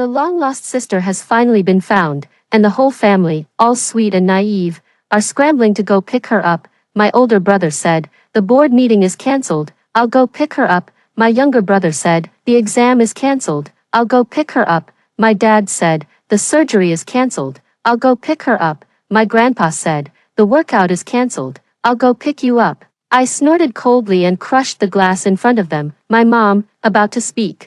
The long-lost sister has finally been found, and the whole family, all sweet and naive, are scrambling to go pick her up. My older brother said, "The board meeting is cancelled, I'll go pick her up." My younger brother said, "The exam is cancelled, I'll go pick her up." My dad said, "The surgery is cancelled, I'll go pick her up." My grandpa said, "The workout is cancelled, I'll go pick you up." I snorted coldly and crushed the glass in front of them. My mom, about to speak.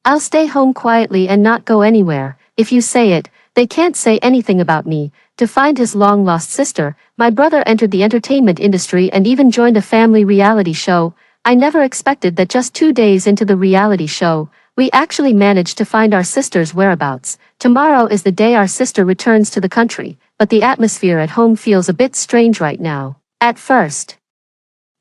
"I'll stay home quietly and not go anywhere. If you say it, they can't say anything about me." To find his long-lost sister, my brother entered the entertainment industry and even joined a family reality show. I never expected that just 2 days into the reality show, we actually managed to find our sister's whereabouts. Tomorrow is the day our sister returns to the country, but the atmosphere at home feels a bit strange right now. At first,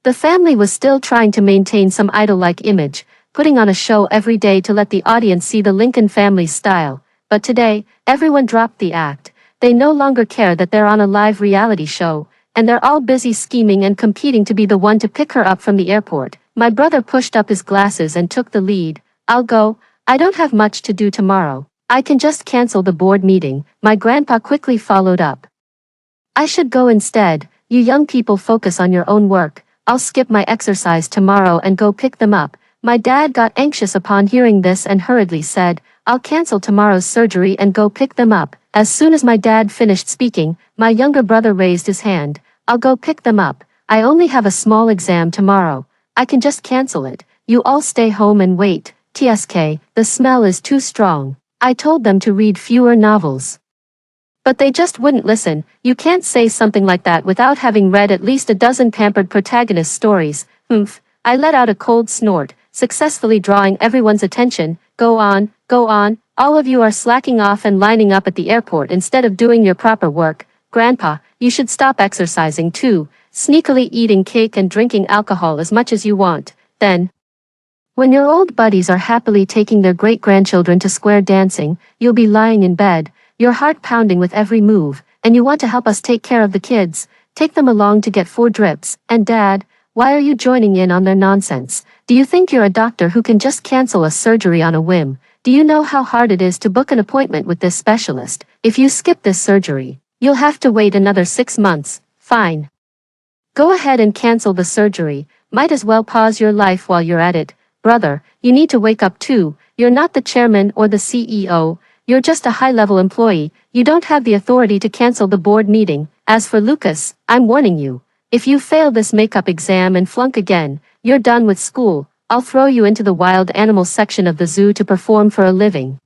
the family was still trying to maintain some idol-like image, putting on a show every day to let the audience see the Lincoln family's style. But today, everyone dropped the act. They no longer care that they're on a live reality show, and they're all busy scheming and competing to be the one to pick her up from the airport. My brother pushed up his glasses and took the lead. "I'll go. I don't have much to do tomorrow. I can just cancel the board meeting." My grandpa quickly followed up. "I should go instead. You young people focus on your own work. I'll skip my exercise tomorrow and go pick them up." My dad got anxious upon hearing this and hurriedly said, "I'll cancel tomorrow's surgery and go pick them up." As soon as my dad finished speaking, my younger brother raised his hand. "I'll go pick them up. I only have a small exam tomorrow. I can just cancel it. You all stay home and wait." TSK, the smell is too strong. I told them to read fewer novels, but they just wouldn't listen. You can't say something like that without having read at least a dozen pampered protagonist stories. Humph. I let out a cold snort, successfully drawing everyone's attention. Go on, all of you are slacking off and lining up at the airport instead of doing your proper work." "Grandpa, you should stop exercising too, sneakily eating cake and drinking alcohol as much as you want. Then, when your old buddies are happily taking their great-grandchildren to square dancing, you'll be lying in bed, your heart pounding with every move, and you want to help us take care of the kids. Take them along to get 4 drips. And Dad, why are you joining in on their nonsense? Do you think you're a doctor who can just cancel a surgery on a whim? Do you know how hard it is to book an appointment with this specialist? If you skip this surgery, you'll have to wait another 6 months. Fine. Go ahead and cancel the surgery. Might as well pause your life while you're at it. Brother, you need to wake up too. You're not the chairman or the CEO. You're just a high-level employee. You don't have the authority to cancel the board meeting. As for Lucas, I'm warning you. If you fail this makeup exam and flunk again, you're done with school. I'll throw you into the wild animals section of the zoo to perform for a living.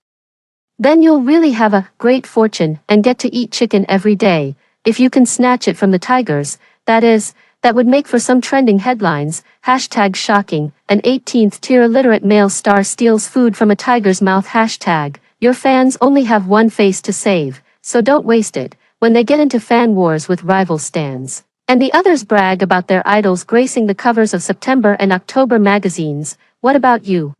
Then you'll really have a great fortune and get to eat chicken every day. If you can snatch it from the tigers, that is, that would make for some trending headlines. Hashtag shocking, an 18th tier illiterate male star steals food from a tiger's mouth. Hashtag, your fans only have one face to save, so don't waste it when they get into fan wars with rival stans, and the others brag about their idols gracing the covers of September and October magazines. What about you?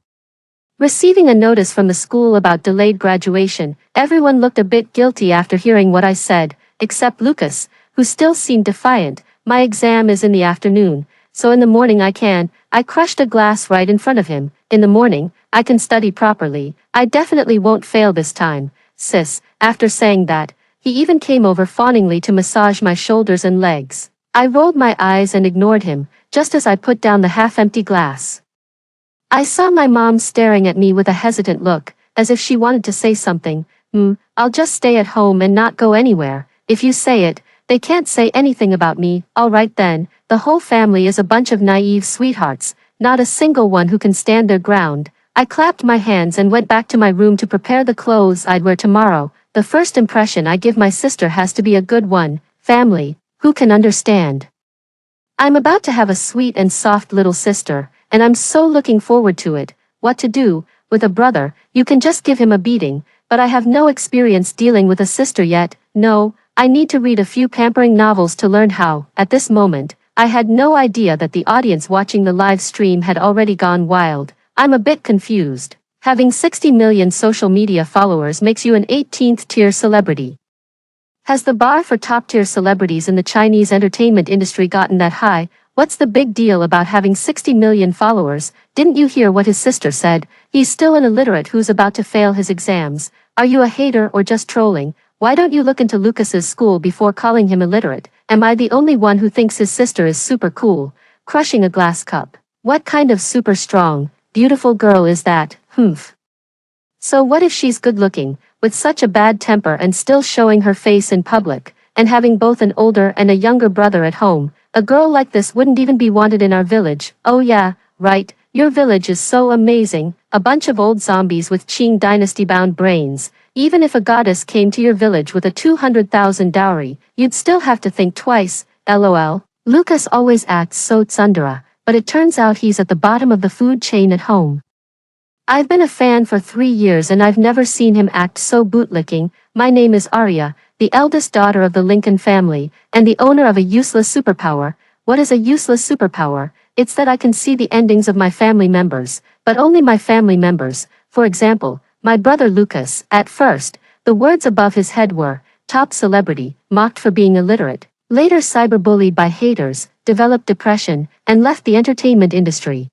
Receiving a notice from the school about delayed graduation, everyone looked a bit guilty after hearing what I said, except Lucas, who still seemed defiant. My exam is in the afternoon, so in the morning I crushed a glass right in front of him. In the morning, I can study properly. I definitely won't fail this time, sis. After saying that, he even came over fawningly to massage my shoulders and legs. I rolled my eyes and ignored him, just as I put down the half-empty glass. I saw my mom staring at me with a hesitant look, as if she wanted to say something. I'll just stay at home and not go anywhere. If you say it, they can't say anything about me. All right then, the whole family is a bunch of naive sweethearts, not a single one who can stand their ground. I clapped my hands and went back to my room to prepare the clothes I'd wear tomorrow. The first impression I give my sister has to be a good one. Family, who can understand? I'm about to have a sweet and soft little sister, and I'm so looking forward to it. What to do? With a brother, you can just give him a beating, but I have no experience dealing with a sister yet. No, I need to read a few pampering novels to learn how. At this moment, I had no idea that the audience watching the live stream had already gone wild. I'm a bit confused. Having 60 million social media followers makes you an 18th tier celebrity. Has the bar for top-tier celebrities in the Chinese entertainment industry gotten that high? What's the big deal about having 60 million followers? Didn't you hear what his sister said? He's still an illiterate who's about to fail his exams. Are you a hater or just trolling? Why don't you look into Lucas's school before calling him illiterate? Am I the only one who thinks his sister is super cool? Crushing a glass cup. What kind of super strong, beautiful girl is that? Humph. So what if she's good looking, with such a bad temper and still showing her face in public, and having both an older and a younger brother at home? A girl like this wouldn't even be wanted in our village. Oh yeah, right, your village is so amazing, a bunch of old zombies with Qing dynasty-bound brains. Even if a goddess came to your village with a 200,000 dowry, you'd still have to think twice, lol. Lucas always acts so tsundere, but it turns out he's at the bottom of the food chain at home. I've been a fan for 3 years and I've never seen him act so bootlicking. My name is Arya, the eldest daughter of the Lincoln family, and the owner of a useless superpower. What is a useless superpower? It's that I can see the endings of my family members, but only my family members. For example, my brother Lucas. At first, the words above his head were, top celebrity, mocked for being illiterate, later cyberbullied by haters, developed depression, and left the entertainment industry.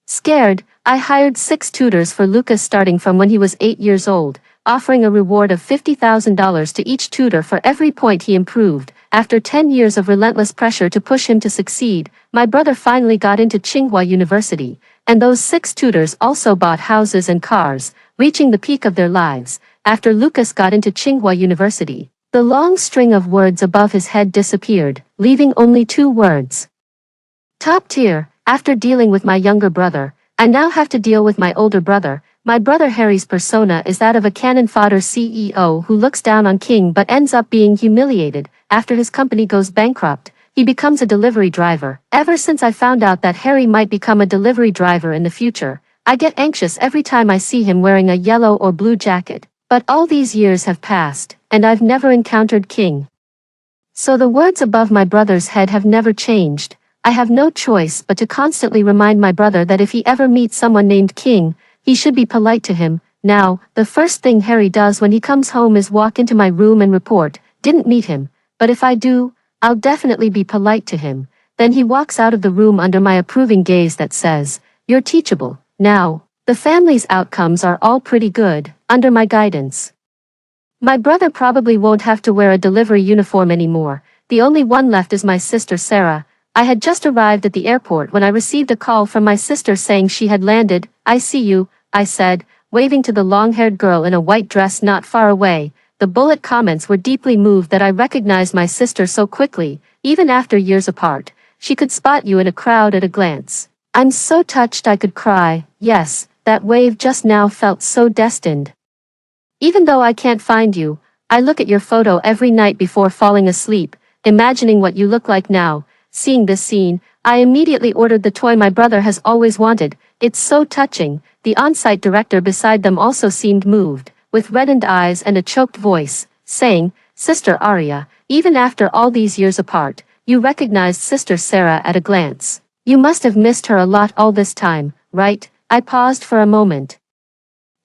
Scared, I hired 6 tutors for Lucas starting from when he was 8 years old, offering a reward of $50,000 to each tutor for every point he improved. After 10 years of relentless pressure to push him to succeed, my brother finally got into Tsinghua University, and those 6 tutors also bought houses and cars, reaching the peak of their lives. After Lucas got into Tsinghua University, the long string of words above his head disappeared, leaving only 2 words. Top tier. After dealing with my younger brother, I now have to deal with my older brother. My brother Harry's persona is that of a cannon fodder CEO who looks down on King but ends up being humiliated. After his company goes bankrupt, he becomes a delivery driver. Ever since I found out that Harry might become a delivery driver in the future, I get anxious every time I see him wearing a yellow or blue jacket. But all these years have passed, and I've never encountered King. So the words above my brother's head have never changed. I have no choice but to constantly remind my brother that if he ever meets someone named King, he should be polite to him. Now, the first thing Harry does when he comes home is walk into my room and report, didn't meet him, but if I do, I'll definitely be polite to him. Then he walks out of the room under my approving gaze that says, you're teachable. Now, the family's outcomes are all pretty good, under my guidance. My brother probably won't have to wear a delivery uniform anymore. The only one left is my sister Sarah. I had just arrived at the airport when I received a call from my sister saying she had landed. I see you, I said, waving to the long-haired girl in a white dress not far away. The bullet comments were deeply moved that I recognized my sister so quickly, even after years apart. She could spot you in a crowd at a glance. I'm so touched I could cry. Yes, that wave just now felt so destined. Even though I can't find you, I look at your photo every night before falling asleep, imagining what you look like now. Seeing this scene, I immediately ordered the toy my brother has always wanted. It's so touching. The on-site director beside them also seemed moved, with reddened eyes and a choked voice, saying, Sister Arya, even after all these years apart, you recognized Sister Sarah at a glance. You must have missed her a lot all this time, right? I paused for a moment,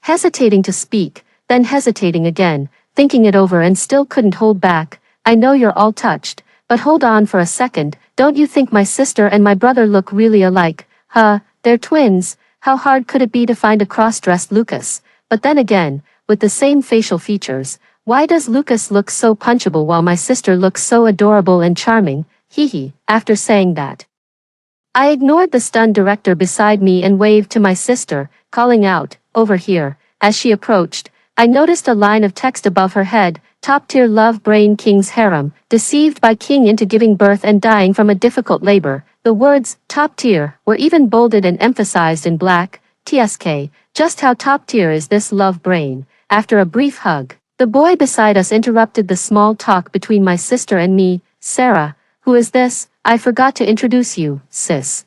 hesitating to speak, then hesitating again, thinking it over and still couldn't hold back. I know you're all touched, but hold on for a second. Don't you think my sister and my brother look really alike? Huh, they're twins. How hard could it be to find a cross-dressed Lucas? But then again, with the same facial features, why does Lucas look so punchable while my sister looks so adorable and charming? Hee. After saying that, I ignored the stunned director beside me and waved to my sister, calling out, over here. As she approached, I noticed a line of text above her head, top-tier love brain King's harem, deceived by King into giving birth and dying from a difficult labor. The words, top tier, were even bolded and emphasized in black. TSK, just how top tier is this love brain? After a brief hug, the boy beside us interrupted the small talk between my sister and me. Sarah, who is this? I forgot to introduce you, sis.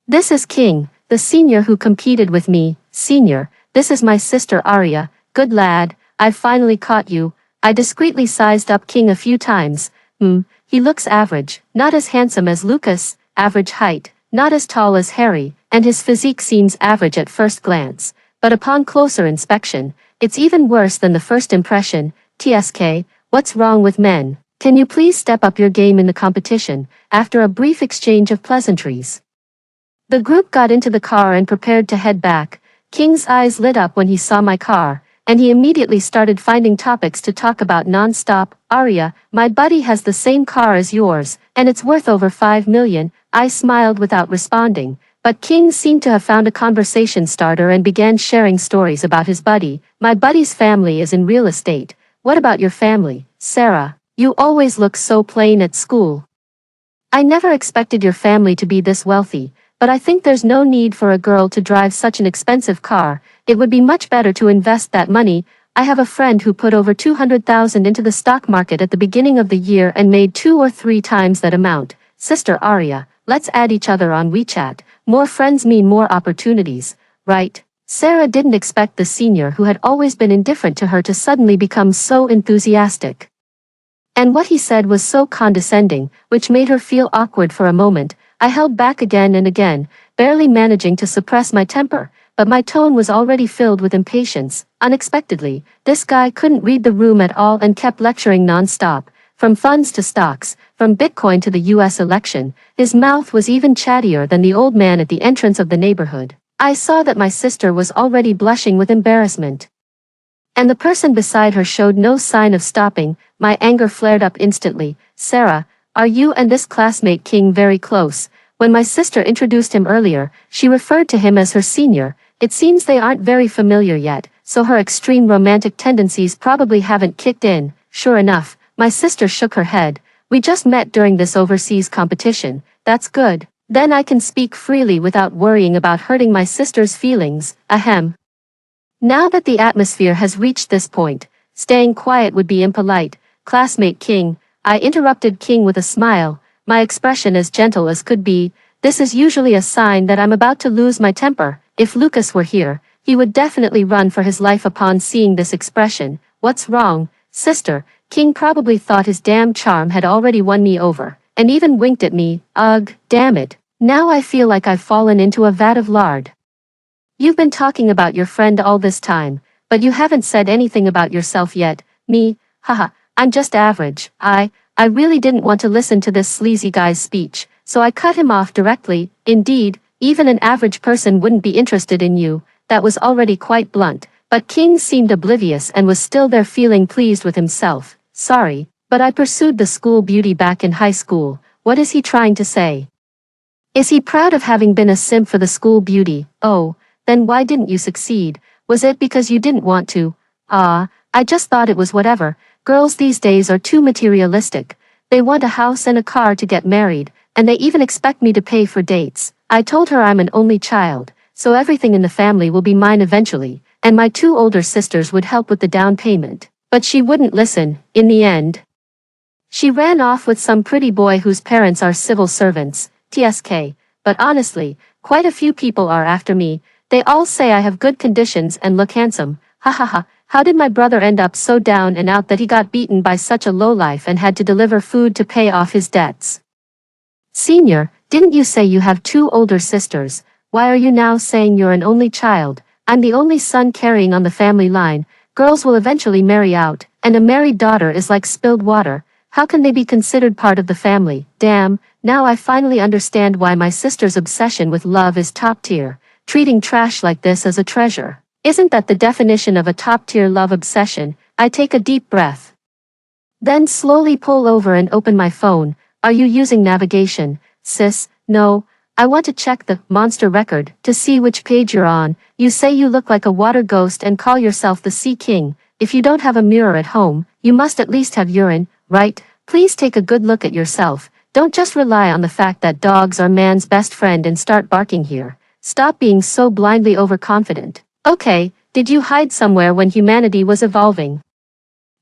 This is King, the senior who competed with me. Senior, this is my sister Arya. Good lad, I've finally caught you. I discreetly sized up King a few times. He looks average, not as handsome as Lucas, average height, not as tall as Harry, and his physique seems average at first glance. But upon closer inspection, it's even worse than the first impression. TSK, what's wrong with men? Can you please step up your game in the competition?" After a brief exchange of pleasantries, the group got into the car and prepared to head back. King's eyes lit up when he saw my car, and he immediately started finding topics to talk about non-stop. "Arya, my buddy has the same car as yours, and it's worth over 5 million. I smiled without responding, but King seemed to have found a conversation starter and began sharing stories about his buddy. "My buddy's family is in real estate. What about your family, Sarah? You always look so plain at school. I never expected your family to be this wealthy, but I think there's no need for a girl to drive such an expensive car. It would be much better to invest that money. I have a friend who put over 200,000 into the stock market at the beginning of the year and made 2 or 3 times that amount. Sister Arya, let's add each other on WeChat. More friends mean more opportunities, right?" Sarah didn't expect the senior who had always been indifferent to her to suddenly become so enthusiastic. And what he said was so condescending, which made her feel awkward for a moment. I held back again and again, barely managing to suppress my temper, but my tone was already filled with impatience. Unexpectedly, this guy couldn't read the room at all and kept lecturing non-stop, from funds to stocks, from Bitcoin to the US election. His mouth was even chattier than the old man at the entrance of the neighborhood. I saw that my sister was already blushing with embarrassment, and the person beside her showed no sign of stopping. My anger flared up instantly. "Sarah, are you and this classmate King very close?" When my sister introduced him earlier, she referred to him as her senior. It seems they aren't very familiar yet, so her extreme romantic tendencies probably haven't kicked in. Sure enough, my sister shook her head. "We just met during this overseas competition." "That's good. Then I can speak freely without worrying about hurting my sister's feelings." Ahem. Now that the atmosphere has reached this point, staying quiet would be impolite. "Classmate King," I interrupted King with a smile, my expression as gentle as could be. This is usually a sign that I'm about to lose my temper. If Lucas were here, he would definitely run for his life upon seeing this expression. "What's wrong, sister?" King probably thought his damn charm had already won me over, and even winked at me. Ugh, damn it. Now I feel like I've fallen into a vat of lard. "You've been talking about your friend all this time, but you haven't said anything about yourself yet." "Me? Haha, I'm just average." I really didn't want to listen to this sleazy guy's speech, so I cut him off directly. "Indeed, even an average person wouldn't be interested in you." That was already quite blunt, but King seemed oblivious and was still there feeling pleased with himself. "Sorry, but I pursued the school beauty back in high school." What is he trying to say? Is he proud of having been a simp for the school beauty? Oh, then why didn't you succeed? Was it because you didn't want to? I just thought it was whatever. Girls these days are too materialistic. They want a house and a car to get married, and they even expect me to pay for dates. I told her I'm an only child, so everything in the family will be mine eventually, and my 2 older sisters would help with the down payment. But she wouldn't listen. In the end, she ran off with some pretty boy whose parents are civil servants. TSK. But honestly, quite a few people are after me. They all say I have good conditions and look handsome. Ha ha ha. How did my brother end up so down and out that he got beaten by such a lowlife and had to deliver food to pay off his debts? Senior, didn't you say you have 2 older sisters? Why are you now saying you're an only child? I'm the only son carrying on the family line. Girls will eventually marry out, and a married daughter is like spilled water. How can they be considered part of the family? Damn, now I finally understand why my sister's obsession with love is top tier. Treating trash like this as a treasure. Isn't that the definition of a top-tier love obsession? I take a deep breath, then slowly pull over and open my phone. Are you using navigation, sis? No. I want to check the monster record to see which page you're on. You say you look like a water ghost and call yourself the Sea King. If you don't have a mirror at home, you must at least have urine, right? Please take a good look at yourself. Don't just rely on the fact that dogs are man's best friend and start barking here. Stop being so blindly overconfident. Okay, did you hide somewhere when humanity was evolving?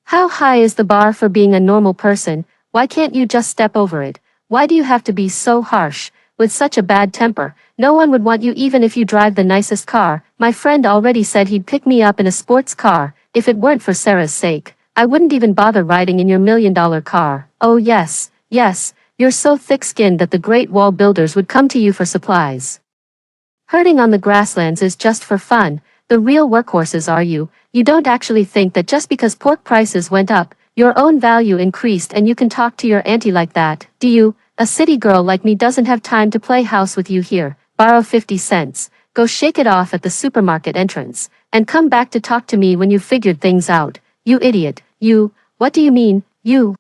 How high is the bar for being a normal person? Why can't you just step over it? Why do you have to be so harsh? With such a bad temper, no one would want you even if you drive the nicest car. My friend already said he'd pick me up in a sports car. If it weren't for Sarah's sake, I wouldn't even bother riding in your $1 million car. Oh yes, yes, you're so thick-skinned that the Great Wall builders would come to you for supplies. Herding on the grasslands is just for fun. The real workhorses are you. You don't actually think that just because pork prices went up, Your own value increased and you can talk to your auntie like that, do you? A city girl like me doesn't have time to play house with you here. Borrow 50 cents, go shake it off at the supermarket entrance, and come back to talk to me when you've figured things out. You idiot, you, what do you mean, you?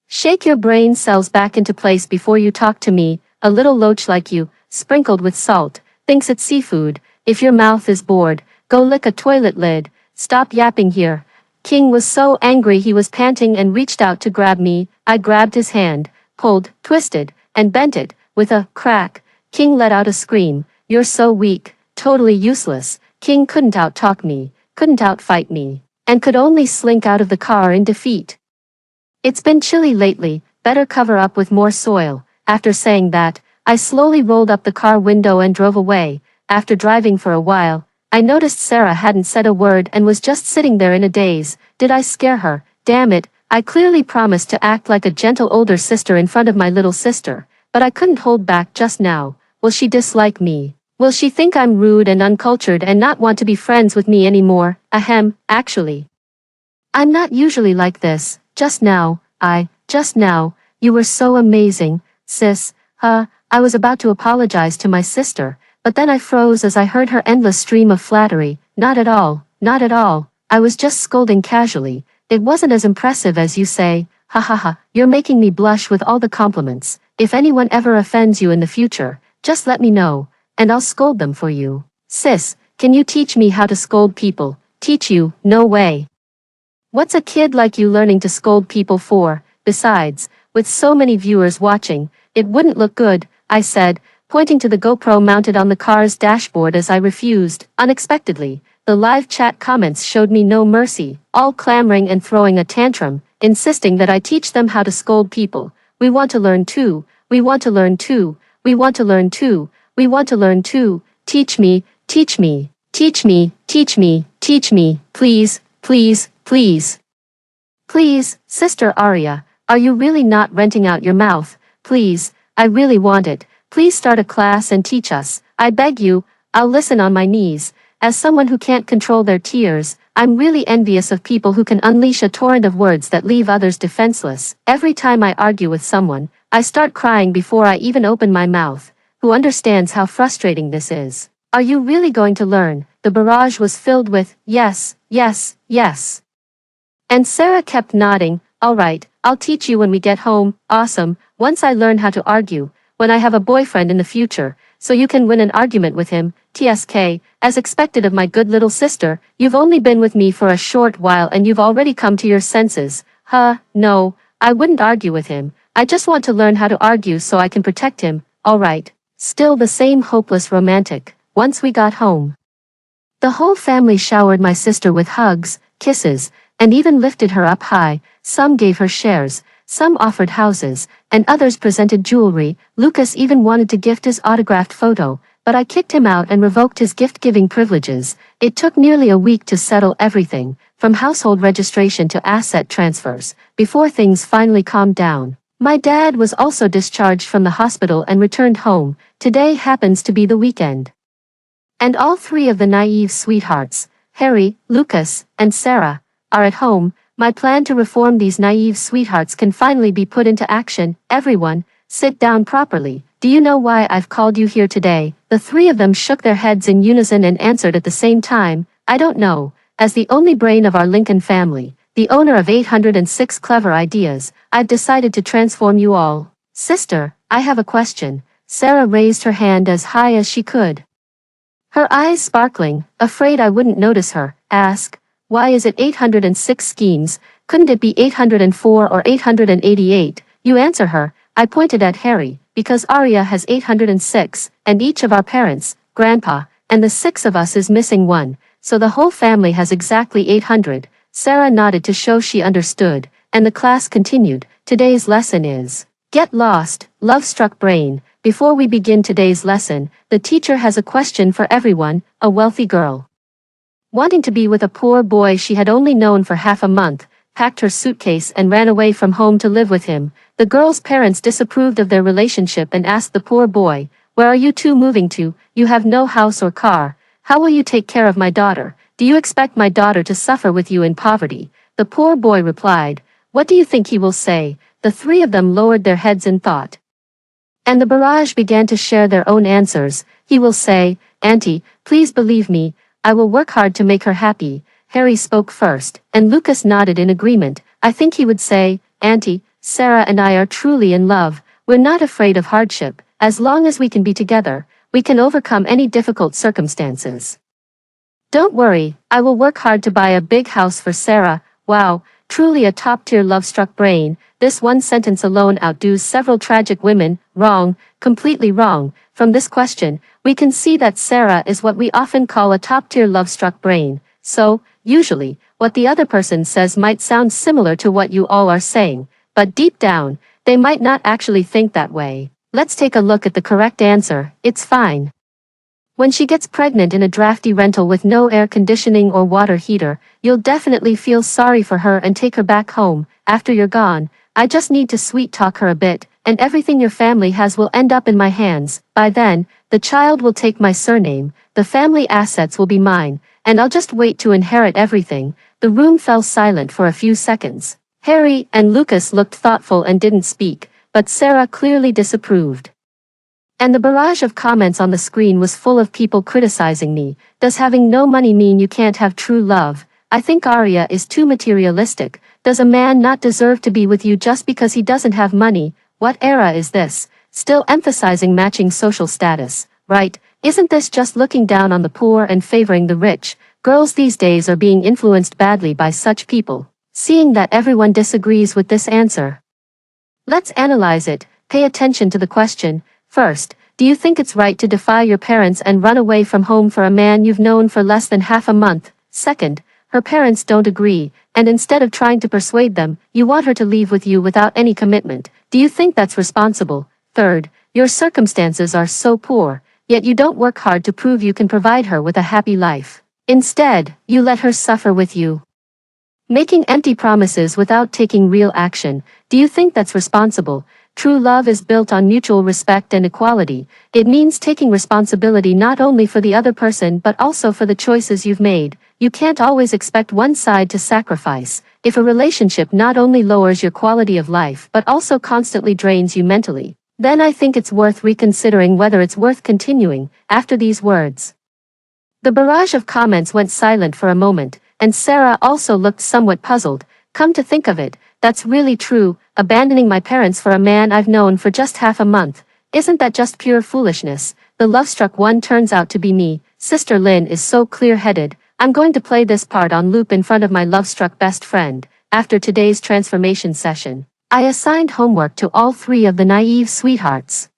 Shake your brain cells back into place before you talk to me. A little loach like you, sprinkled with salt, thinks it's seafood. If your mouth is bored, go lick a toilet lid. Stop yapping here. King was so angry he was panting and reached out to grab me. I grabbed his hand, pulled, twisted, and bent it. With a crack, King let out a scream. You're so weak, totally useless. King couldn't outtalk me, couldn't outfight me, and could only slink out of the car in defeat. It's been chilly lately, better cover up with more soil. After saying that, I slowly rolled up the car window and drove away. After driving for a while, I noticed Sarah hadn't said a word and was just sitting there in a daze. Did I scare her? Damn it, I clearly promised to act like a gentle older sister in front of my little sister, but I couldn't hold back just now. Will she dislike me? Will she think I'm rude and uncultured and not want to be friends with me anymore? Ahem, actually, I'm not usually like this. Just now, you were so amazing, sis. I was about to apologize to my sister, but then I froze as I heard her endless stream of flattery. Not at all, not at all. I was just scolding casually. It wasn't as impressive as you say. Ha ha ha, you're making me blush with all the compliments. If anyone ever offends you in the future, just let me know, and I'll scold them for you. Sis, can you teach me how to scold people? Teach you? No way. What's a kid like you learning to scold people for? Besides, with so many viewers watching, it wouldn't look good, I said, pointing to the GoPro mounted on the car's dashboard as I refused. Unexpectedly, the live chat comments showed me no mercy, all clamoring and throwing a tantrum, insisting that I teach them how to scold people. We want to learn too, we want to learn too, we want to learn too, we want to learn too. Teach me, teach me, teach me, teach me, teach me, please, please, please. Please, Sister Arya, are you really not renting out your mouth? Please, I really want it. Please start a class and teach us. I beg you, I'll listen on my knees. As someone who can't control their tears, I'm really envious of people who can unleash a torrent of words that leave others defenseless. Every time I argue with someone, I start crying before I even open my mouth. Who understands how frustrating this is? Are you really going to learn? The barrage was filled with, yes, yes, yes. And Sarah kept nodding. All right, I'll teach you when we get home. Awesome. Once I learn how to argue, when I have a boyfriend in the future, so you can win an argument with him. TSK, as expected of my good little sister, you've only been with me for a short while and you've already come to your senses. No, I wouldn't argue with him. I just want to learn how to argue so I can protect him. All right. Still the same hopeless romantic. Once we got home, the whole family showered my sister with hugs, kisses, and even lifted her up high. Some gave her shares, some offered houses, and others presented jewelry. Lucas even wanted to gift his autographed photo, but I kicked him out and revoked his gift-giving privileges. It took nearly a week to settle everything, from household registration to asset transfers, before things finally calmed down. My dad was also discharged from the hospital and returned home. Today happens to be the weekend. And all three of the naive sweethearts, Harry, Lucas, and Sarah, are at home. My plan to reform these naive sweethearts can finally be put into action. Everyone, sit down properly. Do you know why I've called you here today? The three of them shook their heads in unison and answered at the same time. I don't know. As the only brain of our Lincoln family, the owner of 806 clever ideas, I've decided to transform you all. Sister, I have a question. Sarah raised her hand as high as she could, her eyes sparkling, afraid I wouldn't notice her. Ask, why is it 806 schemes? Couldn't it be 804 or 888? You answer her. I pointed at Harry, because Arya has 806, and each of our parents, Grandpa, and the six of us is missing one, so the whole family has exactly 800. Sarah nodded to show she understood, and the class continued. Today's lesson is Get Lost, Love-Struck Brain. Before we begin today's lesson, the teacher has a question for everyone. A wealthy girl, wanting to be with a poor boy she had only known for half a month, packed her suitcase and ran away from home to live with him. The girl's parents disapproved of their relationship and asked the poor boy, "Where are you two moving to? You have no house or car. How will you take care of my daughter? Do you expect my daughter to suffer with you in poverty?" The poor boy replied, What do you think he will say? The three of them lowered their heads in thought. And the barrage began to share their own answers. He will say, Auntie, please believe me, I will work hard to make her happy. Harry spoke first, and Lucas nodded in agreement. I think he would say, Auntie, Sarah and I are truly in love. We're not afraid of hardship. As long as we can be together, we can overcome any difficult circumstances. Don't worry, I will work hard to buy a big house for Sarah. Wow, truly a top-tier love-struck brain. This one sentence alone outdoes several tragic women. Wrong, completely wrong. From this question, we can see that Sarah is what we often call a top-tier love-struck brain. So, usually, what the other person says might sound similar to what you all are saying, but deep down, they might not actually think that way. Let's take a look at the correct answer. It's fine. When she gets pregnant in a drafty rental with no air conditioning or water heater, you'll definitely feel sorry for her and take her back home. After you're gone, I just need to sweet talk her a bit, and everything your family has will end up in my hands. By then, the child will take my surname, the family assets will be mine, and I'll just wait to inherit everything. The room fell silent for a few seconds. Harry and Lucas looked thoughtful and didn't speak, but Sarah clearly disapproved. And the barrage of comments on the screen was full of people criticizing me. Does having no money mean you can't have true love? I think Arya is too materialistic. Does a man not deserve to be with you just because he doesn't have money? What era is this? Still emphasizing matching social status, right? Isn't this just looking down on the poor and favoring the rich? Girls these days are being influenced badly by such people. Seeing that everyone disagrees with this answer, let's analyze it. Pay attention to the question. First, do you think it's right to defy your parents and run away from home for a man you've known for less than half a month? Second, her parents don't agree, and instead of trying to persuade them, you want her to leave with you without any commitment. Do you think that's responsible? Third, your circumstances are so poor, yet you don't work hard to prove you can provide her with a happy life. Instead, you let her suffer with you, making empty promises without taking real action. Do you think that's responsible? True love is built on mutual respect and equality. It means taking responsibility not only for the other person but also for the choices you've made. You can't always expect one side to sacrifice. If a relationship not only lowers your quality of life but also constantly drains you mentally, then I think it's worth reconsidering whether it's worth continuing. After these words, the barrage of comments went silent for a moment, and Sarah also looked somewhat puzzled. Come to think of it, that's really true. Abandoning my parents for a man I've known for just half a month. Isn't that just pure foolishness? The love-struck one turns out to be me. Sister Lynn is so clear-headed. I'm going to play this part on loop in front of my love-struck best friend. After today's transformation session, I assigned homework to all three of the naive sweethearts.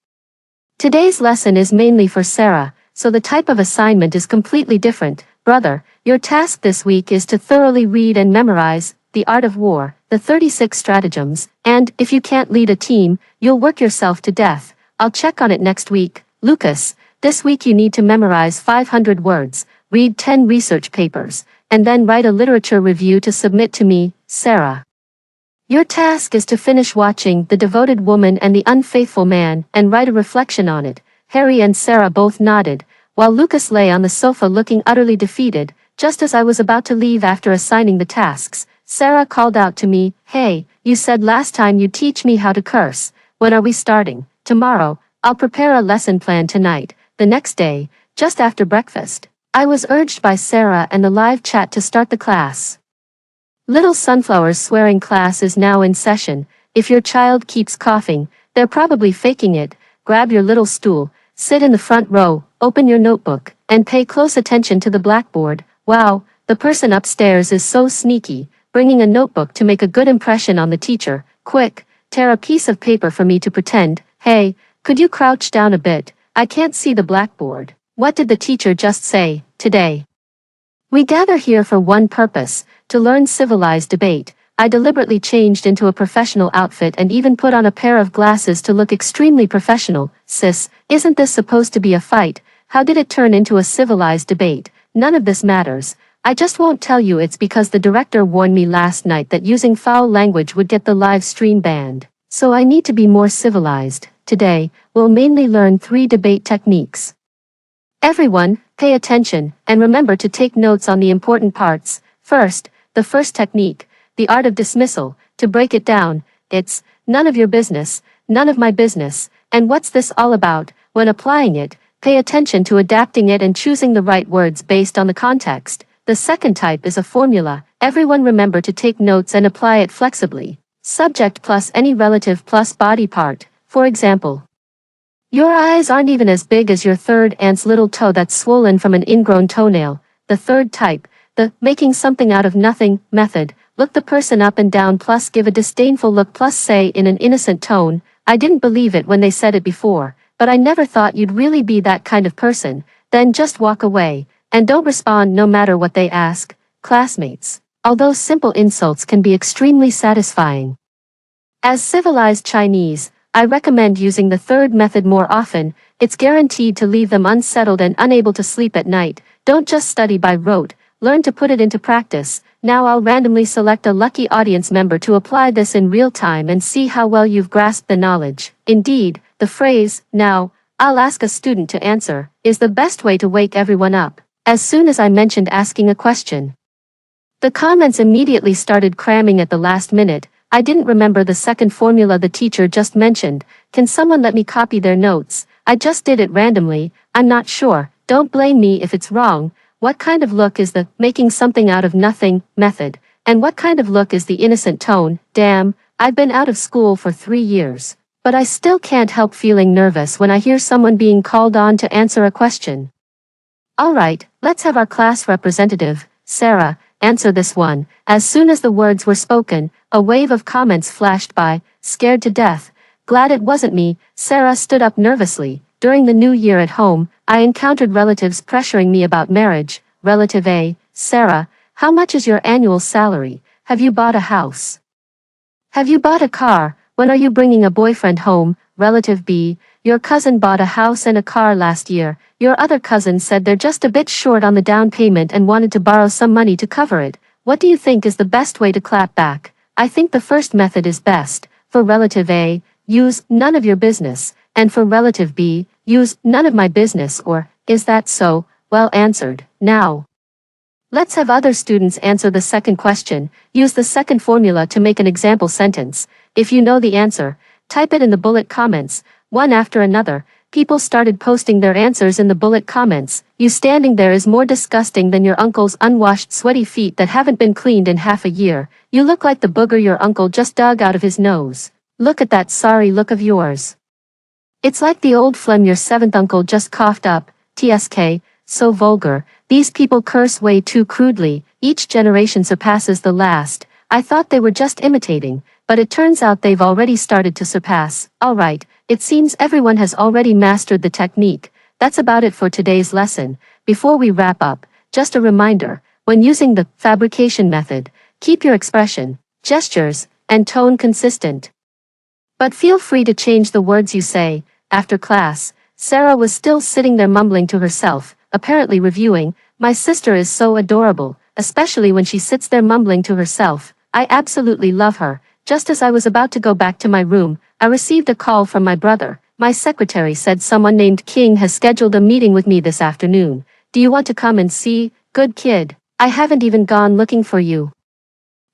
Today's lesson is mainly for Sarah, so the type of assignment is completely different. Brother, your task this week is to thoroughly read and memorize The Art of War, the 36 stratagems, and, if you can't lead a team, you'll work yourself to death. I'll check on it next week. Lucas, this week you need to memorize 500 words, read 10 research papers, and then write a literature review to submit to me. Sarah, your task is to finish watching The Devoted Woman and The Unfaithful Man and write a reflection on it. Harry and Sarah both nodded, while Lucas lay on the sofa looking utterly defeated. Just as I was about to leave after assigning the tasks, Sarah called out to me, Hey, you said last time you'd teach me how to curse. When are we starting? Tomorrow. I'll prepare a lesson plan tonight. The next day, just after breakfast, I was urged by Sarah and the live chat to start the class. Little Sunflower's swearing class is now in session. If your child keeps coughing, they're probably faking it. Grab your little stool, sit in the front row, open your notebook, and pay close attention to the blackboard. Wow, the person upstairs is so sneaky, bringing a notebook to make a good impression on the teacher. Quick, tear a piece of paper for me to pretend. Hey, could you crouch down a bit? I can't see the blackboard. What did the teacher just say? Today, we gather here for one purpose, to learn civilized debate. I deliberately changed into a professional outfit and even put on a pair of glasses to look extremely professional. Sis, isn't this supposed to be a fight? How did it turn into a civilized debate? None of this matters. I just won't tell you it's because the director warned me last night that using foul language would get the live stream banned. So I need to be more civilized. Today, we'll mainly learn 3 debate techniques. Everyone, pay attention, and remember to take notes on the important parts. First, the first technique, The Art of Dismissal. To break it down, it's none of your business, none of my business, and what's this all about? When applying it, pay attention to adapting it and choosing the right words based on the context. The second type is a formula. Everyone remember to take notes and apply it flexibly. Subject plus any relative plus body part. For example, your eyes aren't even as big as your third aunt's little toe that's swollen from an ingrown toenail. The third type, the making something out of nothing method. Look the person up and down plus give a disdainful look plus say in an innocent tone, I didn't believe it when they said it before, but I never thought you'd really be that kind of person. Then just walk away, and don't respond no matter what they ask. Classmates. Although simple insults can be extremely satisfying. As civilized Chinese, I recommend using the third method more often. It's guaranteed to leave them unsettled and unable to sleep at night. Don't just study by rote, learn to put it into practice. Now I'll randomly select a lucky audience member to apply this in real time and see how well you've grasped the knowledge. Indeed, the phrase, now, I'll ask a student to answer, is the best way to wake everyone up. As soon as I mentioned asking a question, the comments immediately started cramming at the last minute. I didn't remember the second formula the teacher just mentioned. Can someone let me copy their notes? I just did it randomly. I'm not sure. Don't blame me if it's wrong. What kind of look is the making something out of nothing method? And what kind of look is the innocent tone? Damn, I've been out of school for 3 years. But I still can't help feeling nervous when I hear someone being called on to answer a question. Alright, let's have our class representative, Sarah, answer this one. As soon as the words were spoken, a wave of comments flashed by. Scared to death. Glad it wasn't me. Sarah stood up nervously. During the new year at home, I encountered relatives pressuring me about marriage. Relative A, Sarah, how much is your annual salary? Have you bought a house? Have you bought a car? When are you bringing a boyfriend home? Relative B, your cousin bought a house and a car last year. Your other cousin said they're just a bit short on the down payment and wanted to borrow some money to cover it. What do you think is the best way to clap back? I think the first method is best. For relative A, use none of your business, and for relative B, use none of my business or, is that so? Well answered. Now, let's have other students answer the second question. Use the second formula to make an example sentence. If you know the answer, type it in the bullet comments. One after another, people started posting their answers in the bullet comments. You standing there is more disgusting than your uncle's unwashed sweaty feet that haven't been cleaned in half a year. You look like the booger your uncle just dug out of his nose. Look at that sorry look of yours. It's like the old phlegm your seventh uncle just coughed up. TSK, so vulgar. These people curse way too crudely. Each generation surpasses the last. I thought they were just imitating, but it turns out they've already started to surpass. Alright, it seems everyone has already mastered the technique. That's about it for today's lesson. Before we wrap up, just a reminder, when using the fabrication method, keep your expression, gestures, and tone consistent. But feel free to change the words you say. After class, Sarah was still sitting there mumbling to herself, apparently reviewing. My sister is so adorable, especially when she sits there mumbling to herself. I absolutely love her. Just as I was about to go back to my room, I received a call from my brother. My secretary said someone named King has scheduled a meeting with me this afternoon. Do you want to come and see? Good kid. I haven't even gone looking for you.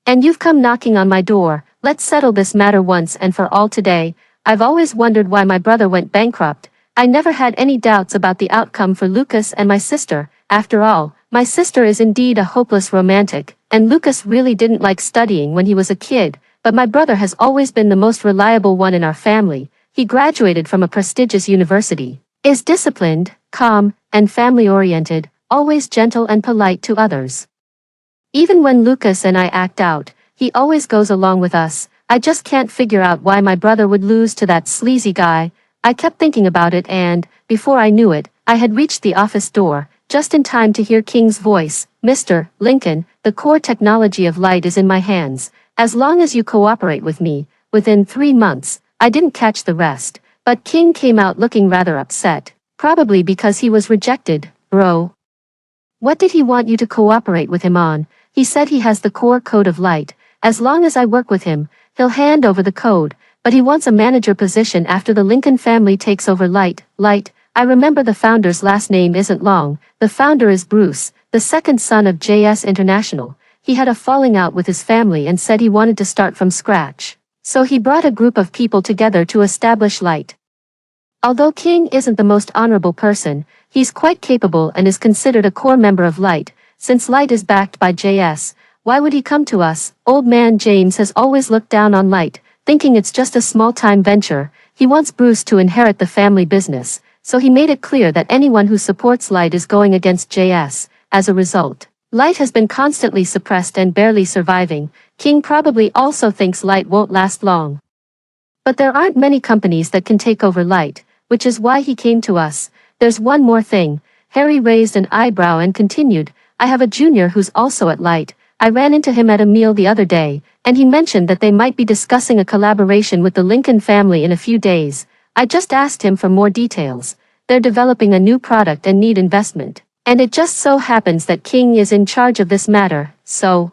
And you've come knocking on my door. Let's settle this matter once and for all today. I've always wondered why my brother went bankrupt. I never had any doubts about the outcome for Lucas and my sister. After all, my sister is indeed a hopeless romantic, and Lucas really didn't like studying when he was a kid, but my brother has always been the most reliable one in our family. He graduated from a prestigious university, is disciplined, calm, and family-oriented, always gentle and polite to others. Even when Lucas and I act out, he always goes along with us. I just can't figure out why my brother would lose to that sleazy guy. I kept thinking about it and, before I knew it, I had reached the office door, just in time to hear King's voice. Mr. Lincoln, the core technology of light is in my hands. As long as you cooperate with me, within 3 months, I didn't catch the rest, but King came out looking rather upset, probably because he was rejected. Bro. What did he want you to cooperate with him on? He said he has the core code of light. As long as I work with him, he'll hand over the code, but he wants a manager position after the Lincoln family takes over Light. I remember the founder's last name isn't long. The founder is Bruce, the second son of JS International. he had a falling out with his family and said he wanted to start from scratch. So he brought a group of people together to establish Light. Although King isn't the most honorable person, he's quite capable and is considered a core member of Light. Since Light is backed by JS, why would he come to us? Old man James has always looked down on Light, thinking it's just a small-time venture. He wants Bruce to inherit the family business, so he made it clear that anyone who supports Light is going against JS. As a result, Light has been constantly suppressed and barely surviving. King probably also thinks Light won't last long. But there aren't many companies that can take over Light, which is why he came to us. There's one more thing. Harry raised an eyebrow and continued, I have a junior who's also at Light. I ran into him at a meal the other day, and he mentioned that they might be discussing a collaboration with the Lincoln family in a few days. I just asked him for more details. They're developing a new product and need investment. And it just so happens that King is in charge of this matter, so.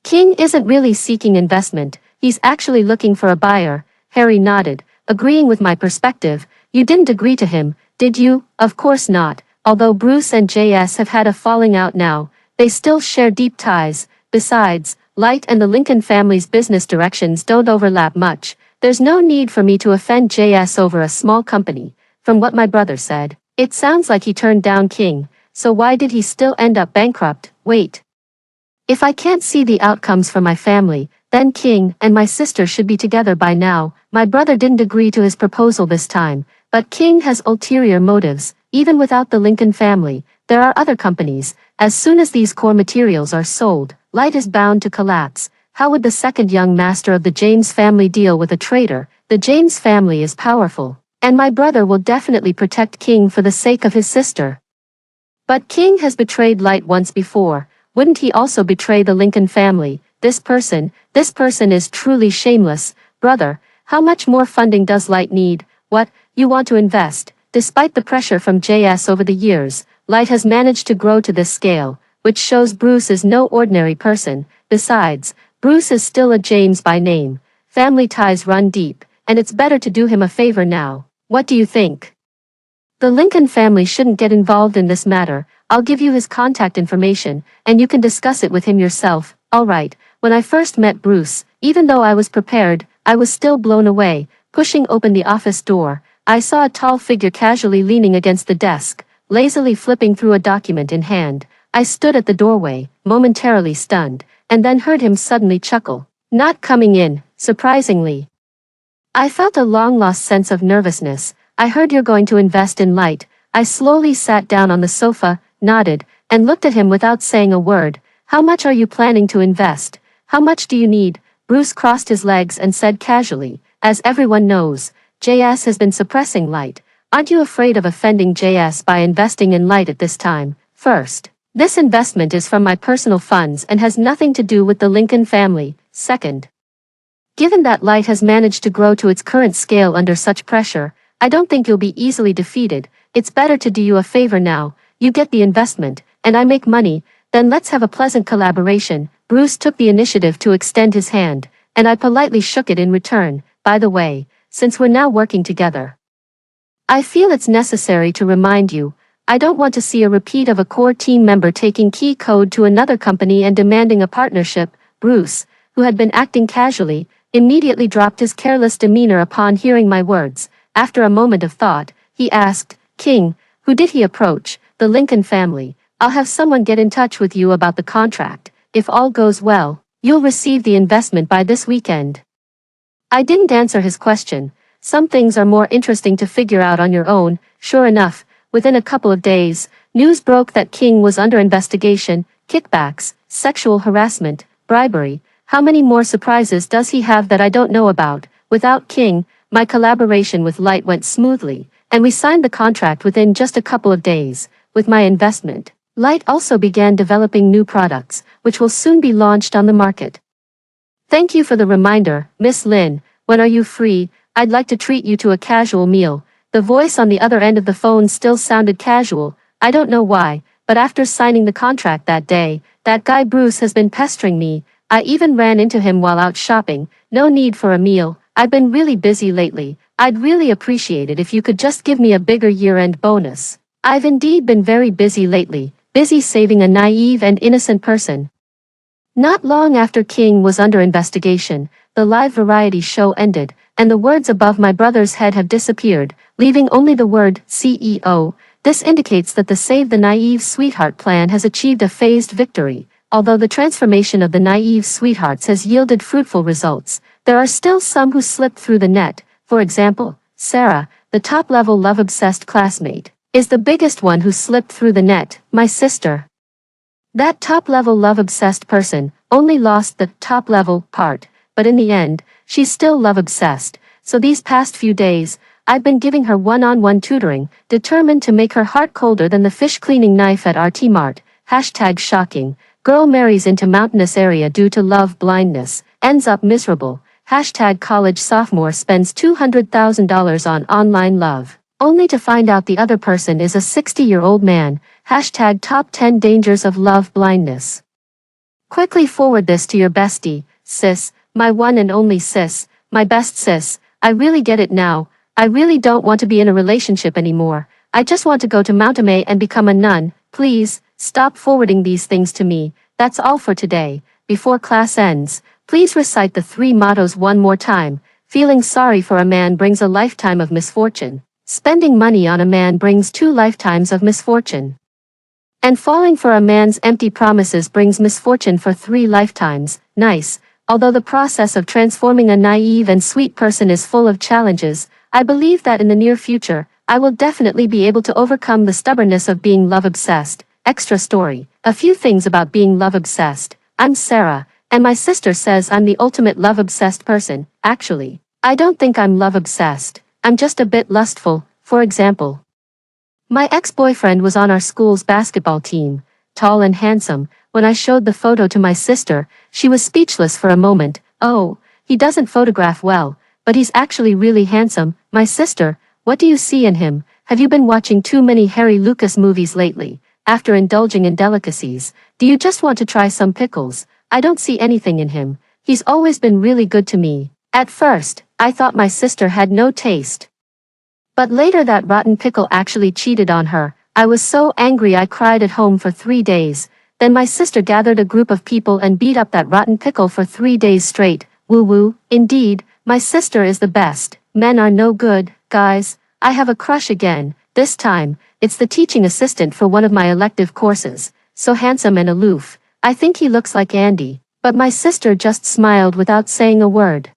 King isn't really seeking investment, he's actually looking for a buyer. Harry nodded, agreeing with my perspective. You didn't agree to him, did you? Of course not. Although Bruce and JS have had a falling out now, they still share deep ties. Besides, Light and the Lincoln family's business directions don't overlap much. There's no need for me to offend JS over a small company. From what my brother said, it sounds like he turned down King, so why did he still end up bankrupt? Wait. If I can't see the outcomes for my family, then King and my sister should be together by now. My brother didn't agree to his proposal this time, but King has ulterior motives. Even without the Lincoln family, there are other companies. As soon as these core materials are sold, Light is bound to collapse. How would the second young master of the James family deal with a traitor? The James family is powerful, and my brother will definitely protect King for the sake of his sister. But King has betrayed Light once before. Wouldn't he also betray the Lincoln family? This person is truly shameless. Brother, how much more funding does Light need? What, you want to invest? Despite the pressure from JS over the years, Light has managed to grow to this scale, which shows Bruce is no ordinary person. Besides, Bruce is still a James by name. Family ties run deep, and it's better to do him a favor now. What do you think? The Lincoln family shouldn't get involved in this matter. I'll give you his contact information, and you can discuss it with him yourself. Alright, when I first met Bruce, even though I was prepared, I was still blown away. Pushing open the office door, I saw a tall figure casually leaning against the desk, lazily flipping through a document in hand. I stood at the doorway, momentarily stunned, and then heard him suddenly chuckle. Not coming in, surprisingly. I felt a long-lost sense of nervousness. I heard you're going to invest in Light. I slowly sat down on the sofa, nodded, and looked at him without saying a word. How much are you planning to invest? How much do you need? Bruce crossed his legs and said casually, as everyone knows, JS has been suppressing Light. Aren't you afraid of offending JS by investing in Light at this time? First, this investment is from my personal funds and has nothing to do with the Lincoln family. Second, given that Light has managed to grow to its current scale under such pressure, I don't think you'll be easily defeated. It's better to do you a favor now. You get the investment, and I make money, then let's have a pleasant collaboration. Bruce took the initiative to extend his hand, and I politely shook it in return. By the way, since we're now working together, I feel it's necessary to remind you, I don't want to see a repeat of a core team member taking key code to another company and demanding a partnership. Bruce, who had been acting casually, immediately dropped his careless demeanor upon hearing my words. After a moment of thought, he asked, King, who did he approach? The Lincoln family. I'll have someone get in touch with you about the contract. If all goes well, you'll receive the investment by this weekend. I didn't answer his question. Some things are more interesting to figure out on your own. Sure enough, within a couple of days, news broke that King was under investigation, kickbacks, sexual harassment, bribery. How many more surprises does he have that I don't know about? Without King, my collaboration with Light went smoothly, and we signed the contract within just a couple of days. With my investment, Light also began developing new products, which will soon be launched on the market. Thank you for the reminder, Miss Lin. When are you free? I'd like to treat you to a casual meal. The voice on the other end of the phone still sounded casual. I don't know why, but after signing the contract that day, that guy Bruce has been pestering me. I even ran into him while out shopping. No need for a meal. I've been really busy lately. I'd really appreciate it if you could just give me a bigger year-end bonus. I've indeed been very busy lately, busy saving a naive and innocent person. Not long after King was under investigation, the live variety show ended, and the words above my brother's head have disappeared, leaving only the word CEO. This indicates that the Save the Naive Sweetheart plan has achieved a phased victory. Although the transformation of the naive sweethearts has yielded fruitful results, there are still some who slip through the net. For example, Sarah, the top-level love-obsessed classmate, is the biggest one who slipped through the net. My sister, that top-level love-obsessed person, only lost the top-level part, but in the end, she's still love-obsessed. So these past few days, I've been giving her one-on-one tutoring, determined to make her heart colder than the fish cleaning knife at RT Mart. #shocking. Girl marries into mountainous area due to love blindness, ends up miserable. #college sophomore spends $200,000 on online love, only to find out the other person is a 60-year-old man. #top 10 dangers of love blindness. Quickly forward this to your bestie, sis, my one and only sis, my best sis. I really get it now. I really don't want to be in a relationship anymore. I just want to go to Mount May and become a nun. Please, stop forwarding these things to me. That's all for today. Before class ends, please recite the 3 mottos one more time. Feeling sorry for a man brings a lifetime of misfortune. Spending money on a man brings 2 lifetimes of misfortune. And falling for a man's empty promises brings misfortune for 3 lifetimes. Nice. Although the process of transforming a naive and sweet person is full of challenges, I believe that in the near future, I will definitely be able to overcome the stubbornness of being love-obsessed. Extra story. A few things about being love-obsessed. I'm Sarah, and my sister says I'm the ultimate love-obsessed person. Actually, I don't think I'm love-obsessed. I'm just a bit lustful. For example, my ex-boyfriend was on our school's basketball team, tall and handsome. When I showed the photo to my sister, she was speechless for a moment. Oh, he doesn't photograph well, but he's actually really handsome. My sister, what do you see in him? Have you been watching too many Harry Lucas movies lately? After indulging in delicacies, do you just want to try some pickles? I don't see anything in him. He's always been really good to me. At first, I thought my sister had no taste. But later that rotten pickle actually cheated on her. I was so angry I cried at home for 3 days. Then my sister gathered a group of people and beat up that rotten pickle for 3 days straight. Woo-woo. Indeed, my sister is the best. Men are no good, guys. I have a crush again. This time, it's the teaching assistant for one of my elective courses. So handsome and aloof. I think he looks like Andy. But my sister just smiled without saying a word.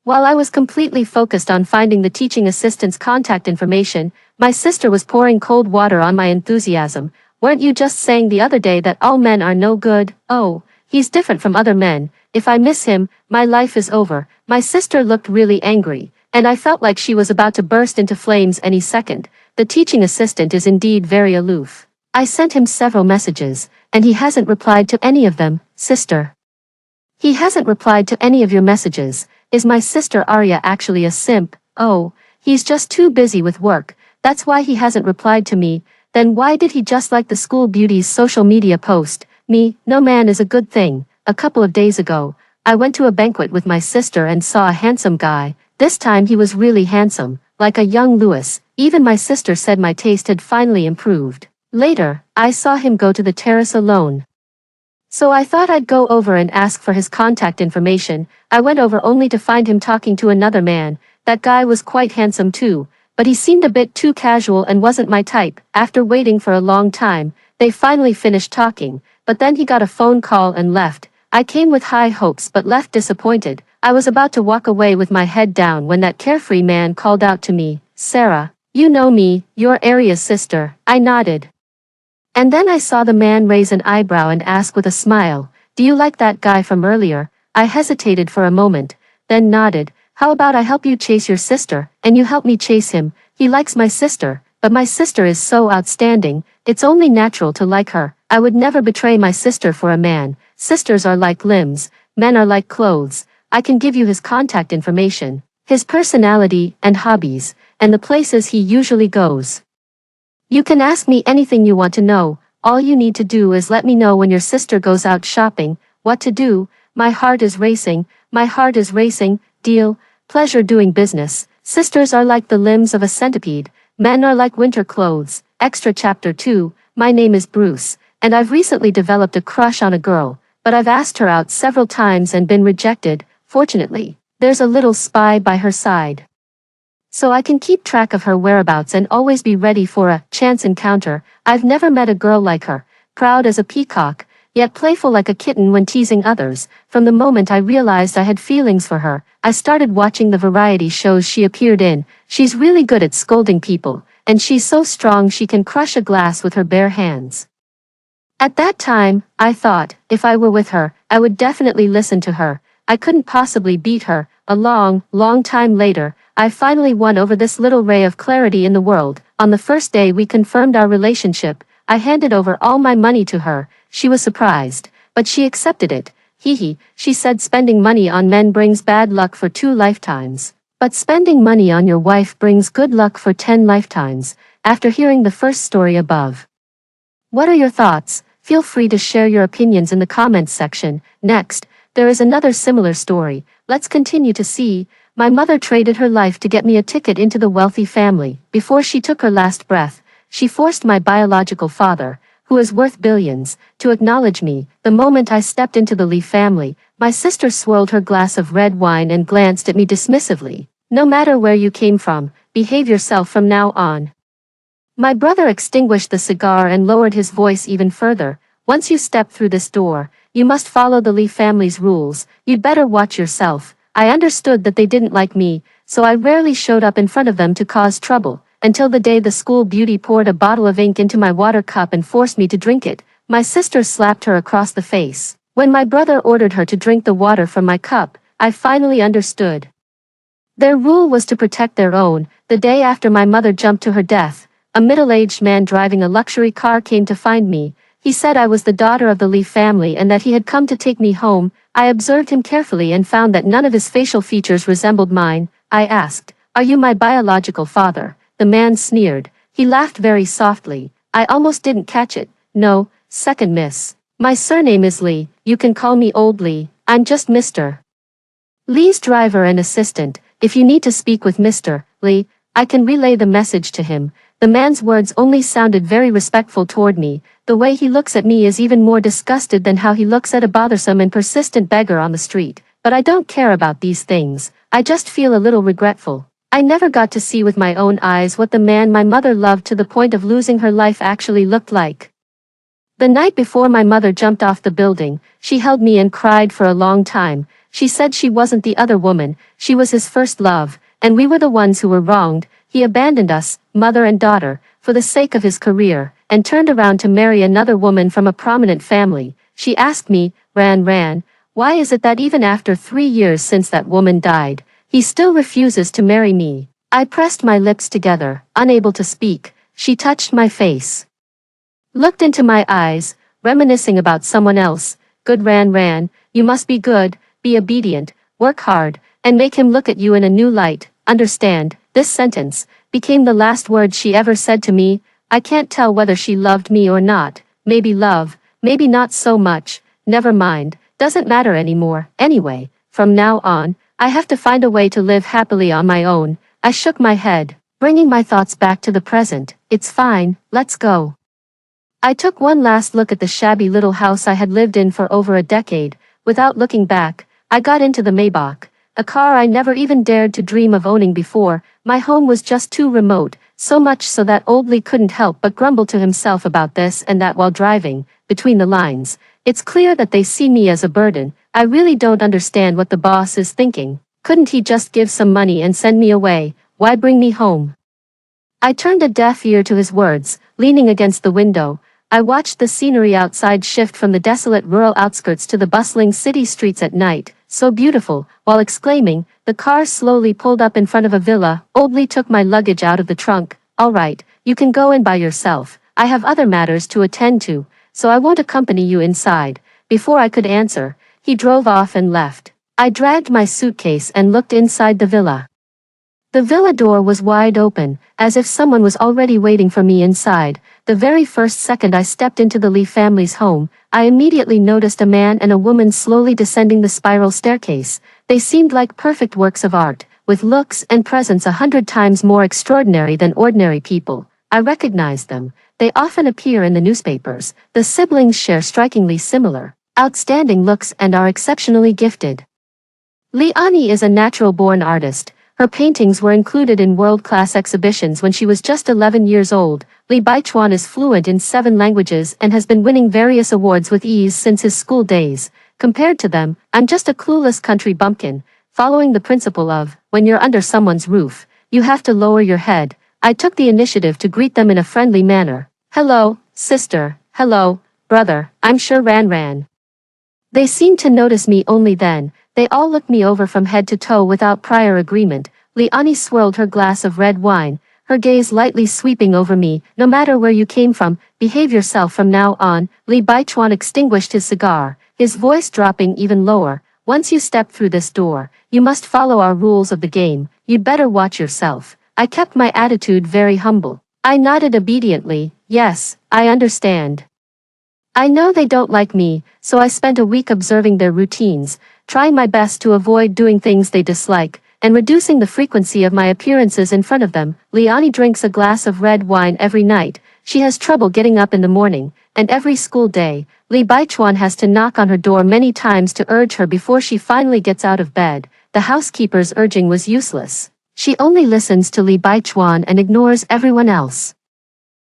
While I was completely focused on finding the teaching assistant's contact information, my sister was pouring cold water on my enthusiasm. Weren't you just saying the other day that all men are no good? Oh, he's different from other men. If I miss him, my life is over. My sister looked really angry, and I felt like she was about to burst into flames any second. The teaching assistant is indeed very aloof. I sent him several messages, and he hasn't replied to any of them. Sister, he hasn't replied to any of your messages. Is my sister Arya actually a simp? Oh, he's just too busy with work. That's why he hasn't replied to me. Then why did he just like the school beauty's social media post? Me, no man is a good thing. A couple of days ago, I went to a banquet with my sister and saw a handsome guy. This time he was really handsome, like a young Louis. Even my sister said my taste had finally improved. Later, I saw him go to the terrace alone. So I thought I'd go over and ask for his contact information. I went over only to find him talking to another man. That guy was quite handsome too, but he seemed a bit too casual and wasn't my type. After waiting for a long time, they finally finished talking, but then he got a phone call and left. I came with high hopes but left disappointed. I was about to walk away with my head down when that carefree man called out to me, "Sarah, you know me, you're Arya's sister." I nodded. And then I saw the man raise an eyebrow and ask with a smile, "Do you like that guy from earlier?" I hesitated for a moment, then nodded. "How about I help you chase your sister, and you help me chase him?" He likes my sister, but my sister is so outstanding, it's only natural to like her. I would never betray my sister for a man. Sisters are like limbs, men are like clothes. I can give you his contact information, his personality and hobbies, and the places he usually goes. You can ask me anything you want to know. All you need to do is let me know when your sister goes out shopping, what to do. My heart is racing, my heart is racing. Deal. Pleasure doing business. Sisters are like the limbs of a centipede. Men are like winter clothes. Extra Chapter 2. My name is Bruce, and I've recently developed a crush on a girl. but I've asked her out several times and been rejected. Fortunately, there's a little spy by her side, so I can keep track of her whereabouts and always be ready for a chance encounter. I've never met a girl like her, proud as a peacock, yet playful like a kitten when teasing others. From the moment I realized I had feelings for her, I started watching the variety shows she appeared in. She's really good at scolding people, and she's so strong she can crush a glass with her bare hands. At that time, I thought, if I were with her, I would definitely listen to her. I couldn't possibly beat her. A long, long time later, I finally won over this little ray of clarity in the world. On the first day we confirmed our relationship, I handed over all my money to her. She was surprised, but she accepted it. Hee, she said, spending money on men brings bad luck for 2 lifetimes, but spending money on your wife brings good luck for 10 lifetimes. After hearing the first story above, what are your thoughts? Feel free to share your opinions in the comments section. Next, there is another similar story. Let's continue to see. My mother traded her life to get me a ticket into the wealthy family. Before she took her last breath, she forced my biological father, who is worth billions, to acknowledge me. The moment I stepped into the Lee family, my sister swirled her glass of red wine and glanced at me dismissively. No matter where you came from, behave yourself from now on. My brother extinguished the cigar and lowered his voice even further. Once you step through this door, you must follow the Lee family's rules. You'd better watch yourself. I understood that they didn't like me, so I rarely showed up in front of them to cause trouble, until the day the school beauty poured a bottle of ink into my water cup and forced me to drink it. My sister slapped her across the face. When my brother ordered her to drink the water from my cup, I finally understood. Their rule was to protect their own. The day after my mother jumped to her death, a middle-aged man driving a luxury car came to find me. He said I was the daughter of the Lee family and that he had come to take me home. I observed him carefully and found that none of his facial features resembled mine. I asked, "Are you my biological father?" The man sneered. He laughed very softly. I almost didn't catch it. "No, second miss. My surname is Lee. You can call me Old Lee. I'm just Mr. Lee's driver and assistant. If you need to speak with Mr. Lee, I can relay the message to him." The man's words only sounded very respectful toward me. The way he looks at me is even more disgusted than how he looks at a bothersome and persistent beggar on the street. But I don't care about these things. I just feel a little regretful. I never got to see with my own eyes what the man my mother loved to the point of losing her life actually looked like. The night before my mother jumped off the building, she held me and cried for a long time. She said she wasn't the other woman, she was his first love, and we were the ones who were wronged. He abandoned us, mother and daughter, for the sake of his career, and turned around to marry another woman from a prominent family. She asked me, Ran, why is it that even after 3 years since that woman died, he still refuses to marry me? I pressed my lips together, unable to speak. She touched my face, looked into my eyes, reminiscing about someone else. Good Ran, you must be good, be obedient, work hard, and make him look at you in a new light. Understand? This sentence became the last word she ever said to me. I can't tell whether she loved me or not. Maybe love, maybe not so much. Never mind, doesn't matter anymore. Anyway, from now on, I have to find a way to live happily on my own. I shook my head, bringing my thoughts back to the present. It's fine, let's go. I took one last look at the shabby little house I had lived in for over a decade. Without looking back, I got into the Maybach, a car I never even dared to dream of owning before. My home was just too remote, so much so that Old Lee couldn't help but grumble to himself about this and that while driving. Between the lines, it's clear that they see me as a burden. I really don't understand what the boss is thinking. Couldn't he just give some money and send me away? Why bring me home? I turned a deaf ear to his words, leaning against the window. I watched the scenery outside shift from the desolate rural outskirts to the bustling city streets at night. So beautiful. While exclaiming, the car slowly pulled up in front of a villa. Old Lee took my luggage out of the trunk. All right, you can go in by yourself. I have other matters to attend to, so I won't accompany you inside. Before I could answer, he drove off and left. I dragged my suitcase and looked inside the villa. The villa door was wide open, as if someone was already waiting for me inside. The very first second I stepped into the Lee family's home, I immediately noticed a man and a woman slowly descending the spiral staircase. They seemed like perfect works of art, with looks and presence 100 times more extraordinary than ordinary people. I recognized them. They often appear in the newspapers. The siblings share strikingly similar outstanding looks and are exceptionally gifted. Liani is a natural-born artist. Her paintings were included in world-class exhibitions when she was just 11 years old. Li Baichuan is fluent in 7 languages and has been winning various awards with ease since his school days. Compared to them, I'm just a clueless country bumpkin, following the principle of, when you're under someone's roof, you have to lower your head. I took the initiative to greet them in a friendly manner. Hello, sister. Hello, brother. I'm sure Ran. They seemed to notice me only then. They all looked me over from head to toe without prior agreement. Liani swirled her glass of red wine, her gaze lightly sweeping over me. No matter where you came from, behave yourself from now on. Li Baichuan extinguished his cigar, his voice dropping even lower. Once you step through this door, you must follow our rules of the game. You'd better watch yourself. I kept my attitude very humble. I nodded obediently. Yes, I understand. I know they don't like me, so I spent a week observing their routines, trying my best to avoid doing things they dislike, and reducing the frequency of my appearances in front of them. Liani drinks a glass of red wine every night. She has trouble getting up in the morning, and every school day, Li Baichuan has to knock on her door many times to urge her before she finally gets out of bed. The housekeeper's urging was useless. She only listens to Li Baichuan and ignores everyone else,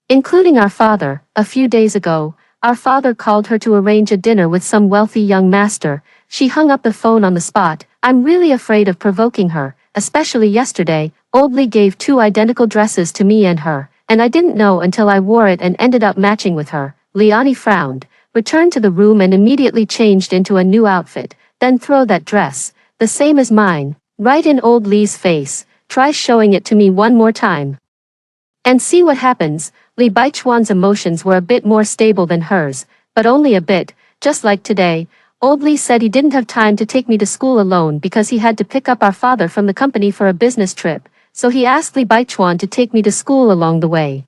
including our father. A few days ago, our father called her to arrange a dinner with some wealthy young master. She hung up the phone on the spot. I'm really afraid of provoking her, especially yesterday. Old Li gave 2 identical dresses to me and her, and I didn't know until I wore it and ended up matching with her. Liani frowned, returned to the room and immediately changed into a new outfit. Then throw that dress, the same as mine, right in old Li's face. Try showing it to me one more time, and see what happens. Li Baichuan's emotions were a bit more stable than hers, but only a bit. Just like today, old Li said he didn't have time to take me to school alone because he had to pick up our father from the company for a business trip, so he asked Li Baichuan to take me to school along the way.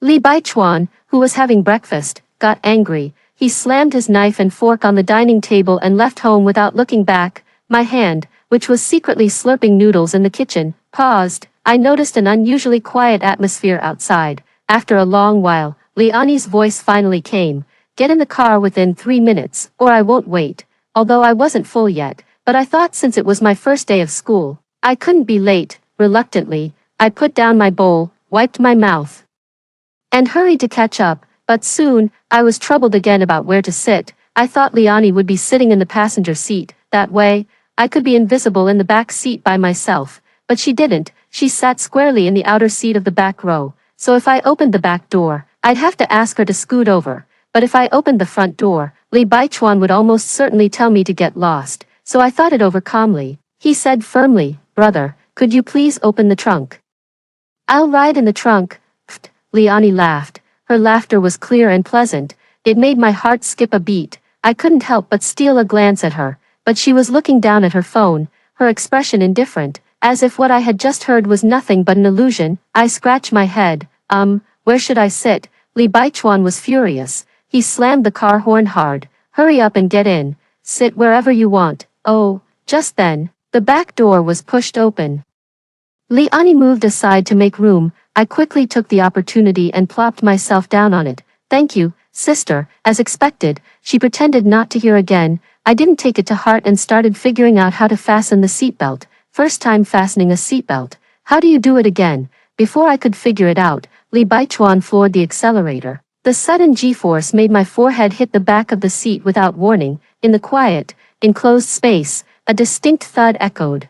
Li Baichuan, who was having breakfast, got angry. He slammed his knife and fork on the dining table and left home without looking back. My hand, which was secretly slurping noodles in the kitchen, paused. I noticed an unusually quiet atmosphere outside. After a long while, Liani's voice finally came. Get in the car within 3 minutes, or I won't wait. Although I wasn't full yet, but I thought since it was my first day of school, I couldn't be late. Reluctantly, I put down my bowl, wiped my mouth, and hurried to catch up. But soon, I was troubled again about where to sit. I thought Liani would be sitting in the passenger seat. That way, I could be invisible in the back seat by myself. But she didn't. She sat squarely in the outer seat of the back row. So if I opened the back door, I'd have to ask her to scoot over. But if I opened the front door, Li Baichuan would almost certainly tell me to get lost. So I thought it over calmly. He said firmly, brother, could you please open the trunk? I'll ride in the trunk. Pfft. Liani laughed. Her laughter was clear and pleasant. It made my heart skip a beat. I couldn't help but steal a glance at her. But she was looking down at her phone, her expression indifferent, as if what I had just heard was nothing but an illusion. I scratched my head. Where should I sit? Li Baichuan was furious. He slammed the car horn hard. Hurry up and get in. Sit wherever you want. Oh, just then, the back door was pushed open. Liani moved aside to make room. I quickly took the opportunity and plopped myself down on it. Thank you, sister. As expected, she pretended not to hear again. I didn't take it to heart and started figuring out how to fasten the seatbelt. First time fastening a seatbelt. How do you do it again? Before I could figure it out, Li Baichuan floored the accelerator. The sudden G-force made my forehead hit the back of the seat without warning. In the quiet, enclosed space, a distinct thud echoed.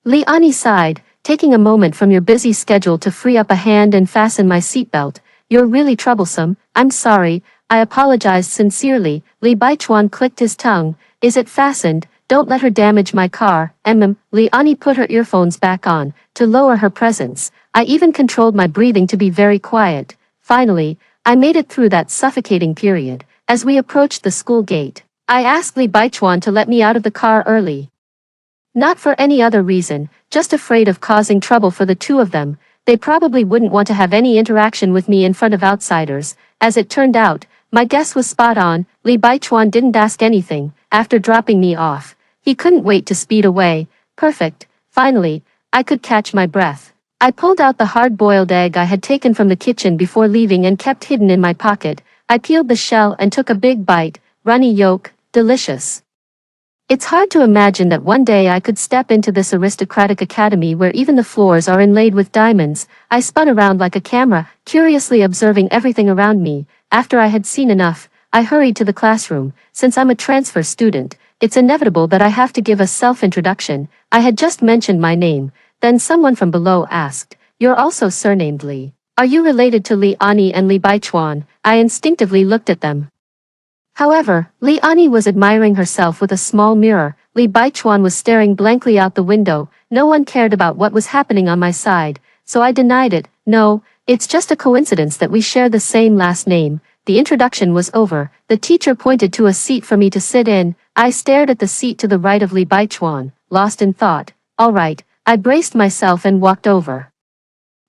Liani sighed, taking a moment from your busy schedule to free up a hand and fasten my seatbelt. You're really troublesome. I'm sorry. I apologized sincerely. Li Baichuan clicked his tongue. Is it fastened? Don't let her damage my car. Liani put her earphones back on, to lower her presence. I even controlled my breathing to be very quiet. Finally, I made it through that suffocating period. As we approached the school gate, I asked Li Baichuan to let me out of the car early. Not for any other reason, just afraid of causing trouble for the two of them. They probably wouldn't want to have any interaction with me in front of outsiders. As it turned out, my guess was spot on. Li Baichuan didn't ask anything. After dropping me off, he couldn't wait to speed away. Perfect. Finally, I could catch my breath. I pulled out the hard-boiled egg I had taken from the kitchen before leaving and kept hidden in my pocket. I peeled the shell and took a big bite. runny yolk, delicious. It's hard to imagine that one day I could step into this aristocratic academy where even the floors are inlaid with diamonds. I spun around like a camera, curiously observing everything around me. After I had seen enough, I hurried to the classroom. Since I'm a transfer student, it's inevitable that I have to give a self-introduction. I had just mentioned my name. Then someone from below asked, "You're also surnamed Li. Are you related to Li Ani and Li Baichuan?" I instinctively looked at them. However, Li Ani was admiring herself with a small mirror. Li Baichuan was staring blankly out the window. No one cared about what was happening on my side, so I denied it. "No, it's just a coincidence that we share the same last name." The introduction was over. The teacher pointed to a seat for me to sit in. I stared at the seat to the right of Li Baichuan, lost in thought. All right, I braced myself and walked over.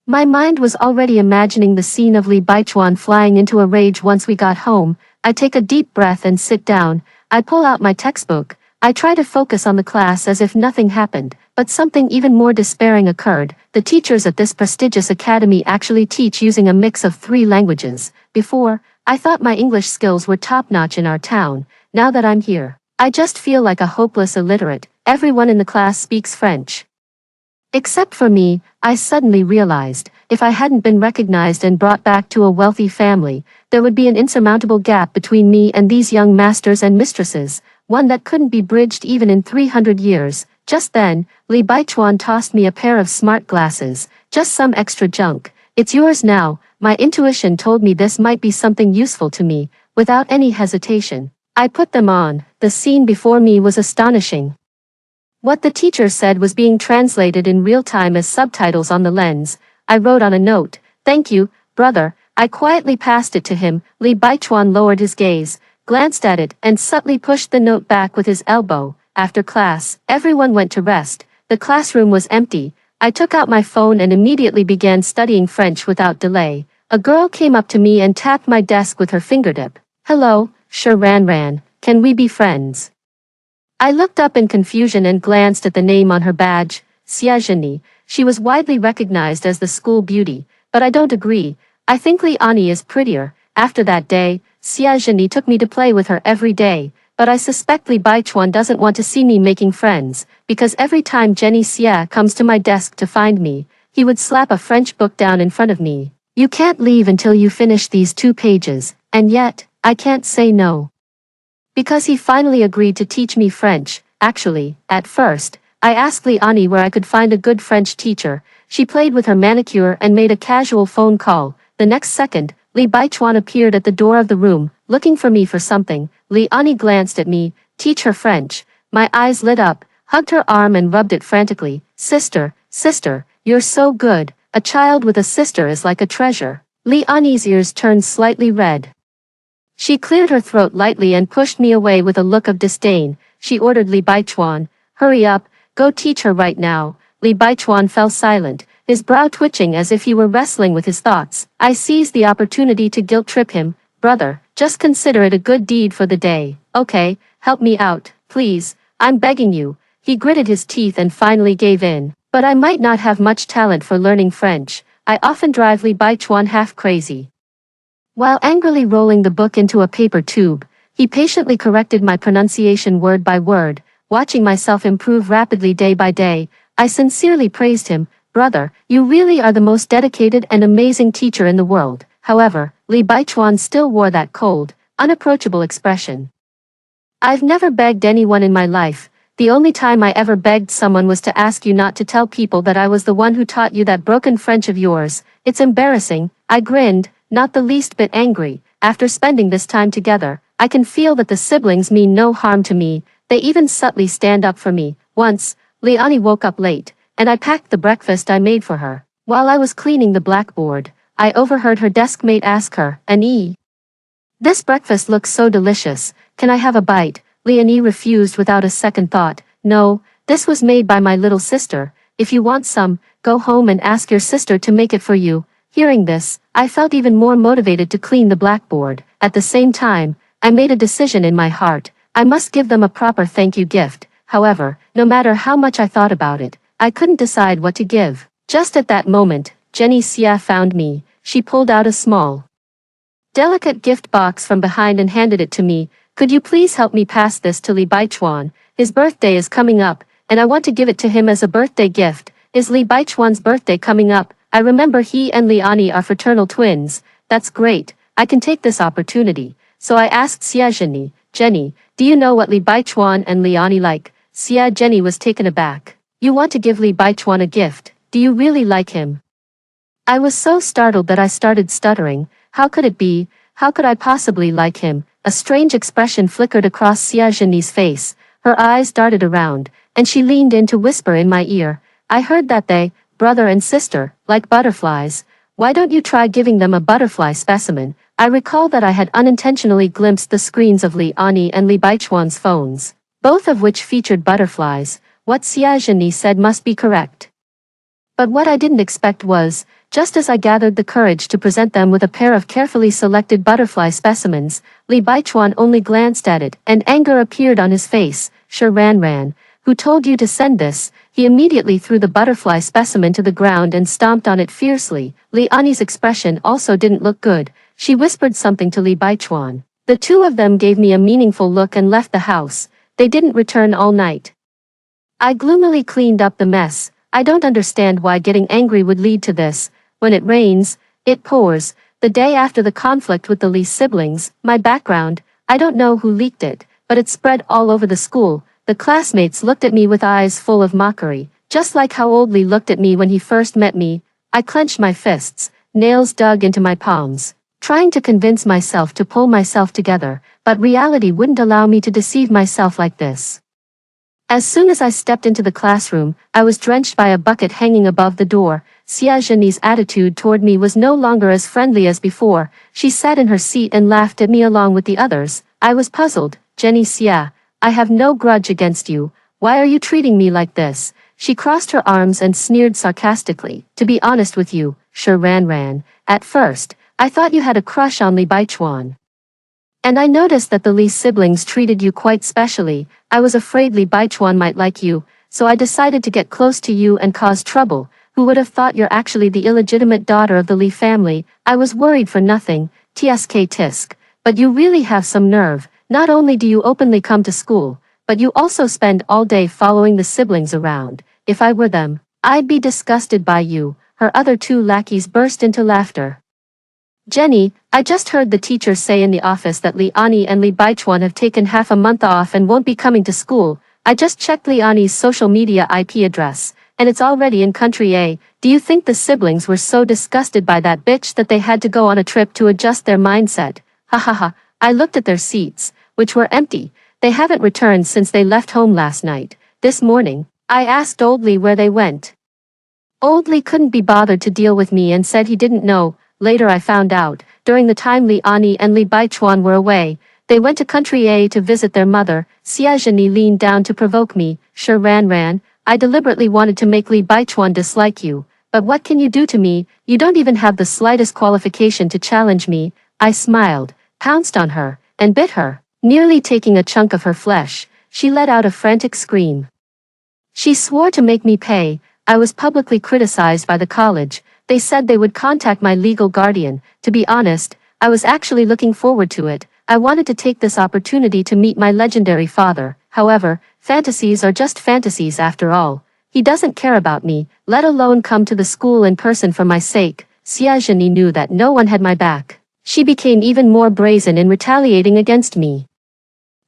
My mind was already imagining the scene of Li Baichuan flying into a rage once we got home. I take a deep breath and sit down. I pull out my textbook. I try to focus on the class as if nothing happened, but something even more despairing occurred. The teachers at this prestigious academy actually teach using a mix of 3 languages. Before, I thought my English skills were top-notch in our town. Now that I'm here, I just feel like a hopeless illiterate. Everyone in the class speaks French. Except for me. I suddenly realized, if I hadn't been recognized and brought back to a wealthy family, there would be an insurmountable gap between me and these young masters and mistresses, one that couldn't be bridged even in 300 years. Just then, Li Baichuan tossed me a pair of smart glasses. "Just some extra junk. It's yours now." My intuition told me this might be something useful to me. Without any hesitation, I put them on. The scene before me was astonishing. What the teacher said was being translated in real time as subtitles on the lens. I wrote on a note, "Thank you, brother." I quietly passed it to him. Li Baichuan lowered his gaze, glanced at it, and subtly pushed the note back with his elbow. After class, everyone went to rest. The classroom was empty. I took out my phone and immediately began studying French without delay. A girl came up to me and tapped my desk with her fingertip. "Hello, Sure Ran. Can we be friends?" I looked up in confusion and glanced at the name on her badge, Xia Zheni. She was widely recognized as the school beauty, but I don't agree. I think Li Ani is prettier. After that day, Xia Zheni took me to play with her every day, but I suspect Li Baichuan doesn't want to see me making friends, because every time Jenny Xia comes to my desk to find me, he would slap a French book down in front of me. "You can't leave until you finish these 2 pages, and yet, I can't say no." Because he finally agreed to teach me French. Actually, at first, I asked Li Ani where I could find a good French teacher. She played with her manicure and made a casual phone call. The next second, Li Baichuan appeared at the door of the room, looking for me for something. Li Ani glanced at me. "Teach her French." My eyes lit up, hugged her arm and rubbed it frantically. Sister, you're so good. A child with a sister is like a treasure." Li Ani's ears turned slightly red. She cleared her throat lightly and pushed me away with a look of disdain. She ordered Li Baichuan, "Hurry up, go teach her right now." Li Baichuan fell silent, his brow twitching as if he were wrestling with his thoughts. I seized the opportunity to guilt-trip him. "Brother, just consider it a good deed for the day. Okay, help me out, please. I'm begging you." He gritted his teeth and finally gave in. But I might not have much talent for learning French. I often drive Li Baichuan half crazy. While angrily rolling the book into a paper tube, he patiently corrected my pronunciation word by word. Watching myself improve rapidly day by day, I sincerely praised him. "Brother, you really are the most dedicated and amazing teacher in the world." However, Li Baichuan still wore that cold, unapproachable expression. "I've never begged anyone in my life. The only time I ever begged someone was to ask you not to tell people that I was the one who taught you that broken French of yours. It's embarrassing." I grinned, not the least bit angry. After spending this time together, I can feel that the siblings mean no harm to me. They even subtly stand up for me. Once, Li Ani woke up late, and I packed the breakfast I made for her. While I was cleaning the blackboard, I overheard her desk mate ask her, "Annie, this breakfast looks so delicious. Can I have a bite?" Leonie refused without a second thought. "No, this was made by my little sister. If you want some, go home and ask your sister to make it for you." Hearing this, I felt even more motivated to clean the blackboard. At the same time, I made a decision in my heart. I must give them a proper thank you gift. However, no matter how much I thought about it, I couldn't decide what to give. Just at that moment, Jenny Xia found me. She pulled out a small, delicate gift box from behind and handed it to me. could you please help me pass this to Li Baichuan? His birthday is coming up, and I want to give it to him as a birthday gift. Is Li Baichuan's birthday coming up? I remember he and Liani are fraternal twins. That's great, I can take this opportunity. So I asked Xia Zhenyi, Jenny, do you know what Li Baichuan and Liani like? Xia Zhenyi was taken aback. You want to give Li Baichuan a gift? Do you really like him? I was so startled that I started stuttering. How could it be? How could I possibly like him? A strange expression flickered across Xia Zhenyi's face. Her eyes darted around, and she leaned in to whisper in my ear. I heard that they, brother and sister, like butterflies. Why don't you try giving them a butterfly specimen? I recall that I had unintentionally glimpsed the screens of Li Ani and Li Baichuan's phones, both of which featured butterflies. What Xia Zhenyi said must be correct. But what I didn't expect was, just as I gathered the courage to present them with a pair of carefully selected butterfly specimens, Li Baichuan only glanced at it, and anger appeared on his face. Sure, Ran, who told you to send this? He immediately threw the butterfly specimen to the ground and stomped on it fiercely. Li Ani's expression also didn't look good. She whispered something to Li Baichuan. The two of them gave me a meaningful look and left the house. They didn't return all night. I gloomily cleaned up the mess. I don't understand why getting angry would lead to this. When it rains, it pours. The day after the conflict with the Li siblings, my background, I don't know who leaked it, but it spread all over the school. The classmates looked at me with eyes full of mockery, just like how old Li looked at me when he first met me. I clenched my fists, nails dug into my palms, trying to convince myself to pull myself together, but reality wouldn't allow me to deceive myself like this. As soon as I stepped into the classroom, I was drenched by a bucket hanging above the door. Xia Zhenyi's attitude toward me was no longer as friendly as before. She sat in her seat and laughed at me along with the others. I was puzzled. Jenny Xia, I have no grudge against you. Why are you treating me like this? She crossed her arms and sneered sarcastically. To be honest with you, Sure Ran, at first, I thought you had a crush on Li Baichuan. And I noticed that the Li siblings treated you quite specially. I was afraid Li Baichuan might like you, so I decided to get close to you and cause trouble. Who would have thought you're actually the illegitimate daughter of the Li family? I was worried for nothing, tsk tisk. But you really have some nerve. Not only do you openly come to school, but you also spend all day following the siblings around. If I were them, I'd be disgusted by you. Her other two lackeys burst into laughter. Jenny, I just heard the teacher say in the office that Liani and Li Baichuan have taken half a month off and won't be coming to school. I just checked Liani's social media IP address, and it's already in country A. Do you think the siblings were so disgusted by that bitch that they had to go on a trip to adjust their mindset? Ha ha ha. I looked at their seats, which were empty. They haven't returned since they left home last night. This morning, I asked Old Li where they went. Old Li couldn't be bothered to deal with me and said he didn't know. Later I found out, during the time Li Ani and Li Baichuan were away, they went to country A to visit their mother. Xia Zhenyi leaned down to provoke me. Sure Ran, I deliberately wanted to make Li Baichuan dislike you, but what can you do to me? You don't even have the slightest qualification to challenge me. I smiled, pounced on her, and bit her, nearly taking a chunk of her flesh. She let out a frantic scream. She swore to make me pay. I was publicly criticized by the college. They said they would contact my legal guardian. To be honest, I was actually looking forward to it. I wanted to take this opportunity to meet my legendary father. However, fantasies are just fantasies after all. He doesn't care about me, let alone come to the school in person for my sake. Xia Zhenyi knew that no one had my back. She became even more brazen in retaliating against me.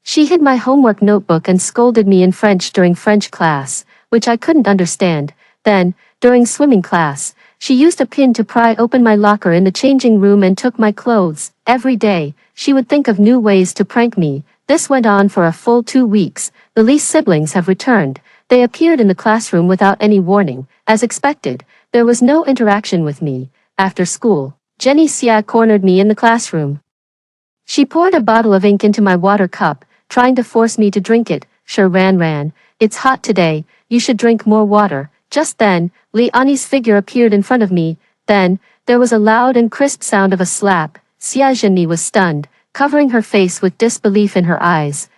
She hid my homework notebook and scolded me in French during French class, which I couldn't understand. Then, during swimming class, she used a pin to pry open my locker in the changing room and took my clothes. Every day, she would think of new ways to prank me. This went on for a full 2 weeks. The Li siblings have returned. They appeared in the classroom without any warning. As expected, there was no interaction with me. After school, Jenny Xia cornered me in the classroom. She poured a bottle of ink into my water cup, trying to force me to drink it. Sure Ran, it's hot today, you should drink more water. Just then, Li Ani's figure appeared in front of me. Then, there was a loud and crisp sound of a slap. Xia Zhenyi was stunned, covering her face with disbelief in her eyes.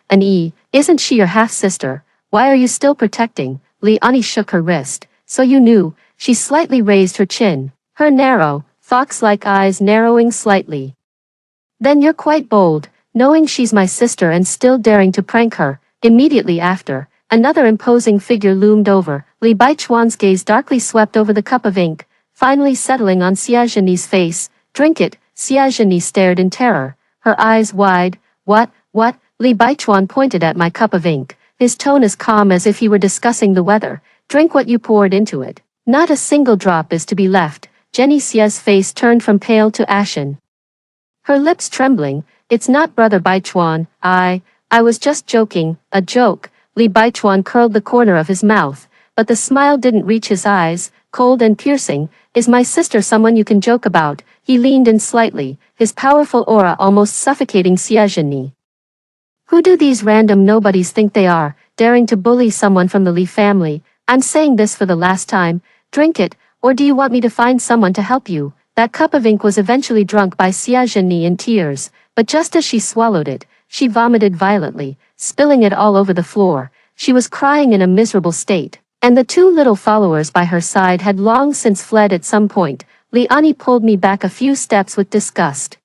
Isn't she your half-sister? Why are you still protecting? Li Ani shook her wrist. So you knew. She slightly raised her chin, her narrow, fox-like eyes narrowing slightly. Then you're quite bold. knowing she's my sister and still daring to prank her. Immediately after, another imposing figure loomed over. Li Baichuan's gaze darkly swept over the cup of ink, finally settling on Xia Zhenyi's face. Drink it. Xia Zhenyi stared in terror, her eyes wide. What? Li Baichuan pointed at my cup of ink, his tone as calm as if he were discussing the weather. Drink what you poured into it. Not a single drop is to be left. Zhenyi Xia's face turned from pale to ashen, her lips trembling. It's not Brother Baichuan, I was just joking, a joke. Li Baichuan curled the corner of his mouth, but the smile didn't reach his eyes, cold and piercing. Is my sister someone you can joke about? He leaned in slightly, his powerful aura almost suffocating Xia Zhenyi. Who do these random nobodies think they are, daring to bully someone from the Li family? I'm saying this for the last time. Drink it, or do you want me to find someone to help you? That cup of ink was eventually drunk by Xia Zhenyi in tears, but just as she swallowed it, she vomited violently, spilling it all over the floor. She was crying in a miserable state, and the two little followers by her side had long since fled at some point. Liani pulled me back a few steps with disgust.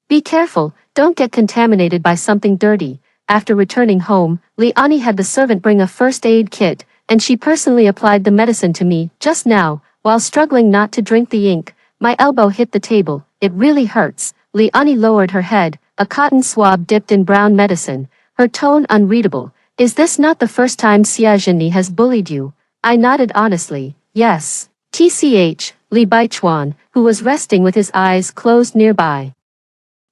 Be careful, don't get contaminated by something dirty. After returning home, Liani had the servant bring a first aid kit, and she personally applied the medicine to me. Just now, while struggling not to drink the ink, my elbow hit the table. It really hurts. Liani lowered her head, a cotton swab dipped in brown medicine, her tone unreadable. Is this not the first time Xia Zhenyi has bullied you? I nodded honestly. Yes. TCH, Li Baichuan, who was resting with his eyes closed nearby,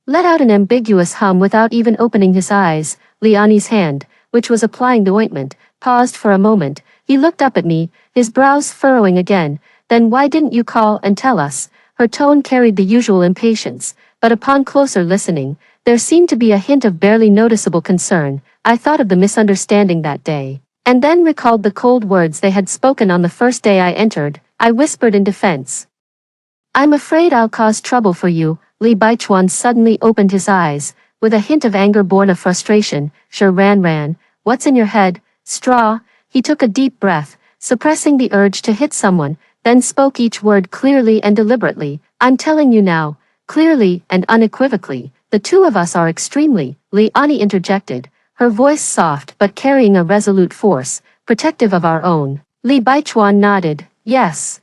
let out an ambiguous hum without even opening his eyes. Liani's hand, which was applying the ointment, paused for a moment. He looked up at me, his brows furrowing again. Then why didn't you call and tell us? Her tone carried the usual impatience, but upon closer listening, there seemed to be a hint of barely noticeable concern. I thought of the misunderstanding that day, and then recalled the cold words they had spoken on the first day I entered. I whispered in defense. I'm afraid I'll cause trouble for you. Li Baichuan suddenly opened his eyes, with a hint of anger born of frustration. Sure, Ran, what's in your head? Straw? He took a deep breath, suppressing the urge to hit someone, then spoke each word clearly and deliberately. I'm telling you now, clearly and unequivocally, the two of us are extremely, Liani interjected, her voice soft but carrying a resolute force, protective of our own. Li Baichuan nodded, yes.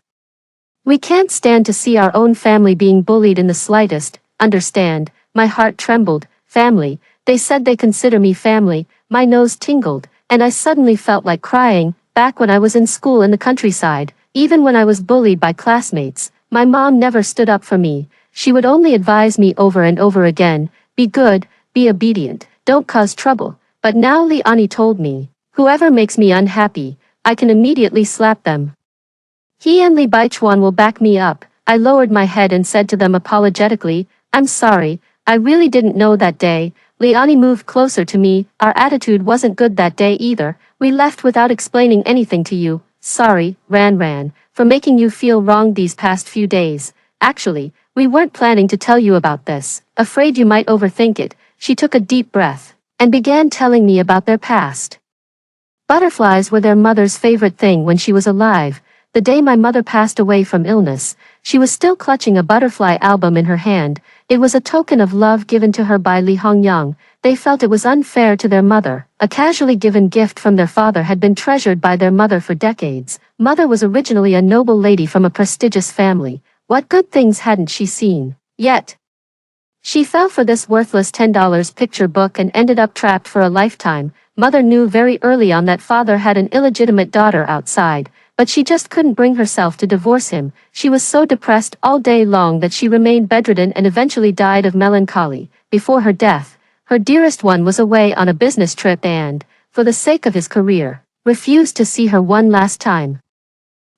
We can't stand to see our own family being bullied in the slightest. Understand? My heart trembled. Family, they said they consider me family. My nose tingled, and I suddenly felt like crying. Back when I was in school in the countryside, even when I was bullied by classmates, my mom never stood up for me. She would only advise me over and over again, be good, be obedient, don't cause trouble. But now Liani told me, whoever makes me unhappy, I can immediately slap them. He and Li Baichuan will back me up. I lowered my head and said to them apologetically, I'm sorry, I really didn't know that day. Liani moved closer to me. Our attitude wasn't good that day either. We left without explaining anything to you. Sorry, Ran, for making you feel wrong these past few days. Actually, we weren't planning to tell you about this. Afraid you might overthink it. She took a deep breath and began telling me about their past. Butterflies were their mother's favorite thing when she was alive. The day my mother passed away from illness, she was still clutching a butterfly album in her hand. It was a token of love given to her by Li Hongyang. They felt it was unfair to their mother. A casually given gift from their father had been treasured by their mother for decades. Mother was originally a noble lady from a prestigious family. What good things hadn't she seen? Yet she fell for this worthless $10 picture book and ended up trapped for a lifetime. Mother knew very early on that father had an illegitimate daughter outside, but she just couldn't bring herself to divorce him. She was so depressed all day long that she remained bedridden and eventually died of melancholy. Before her death, her dearest one was away on a business trip and, for the sake of his career, refused to see her one last time.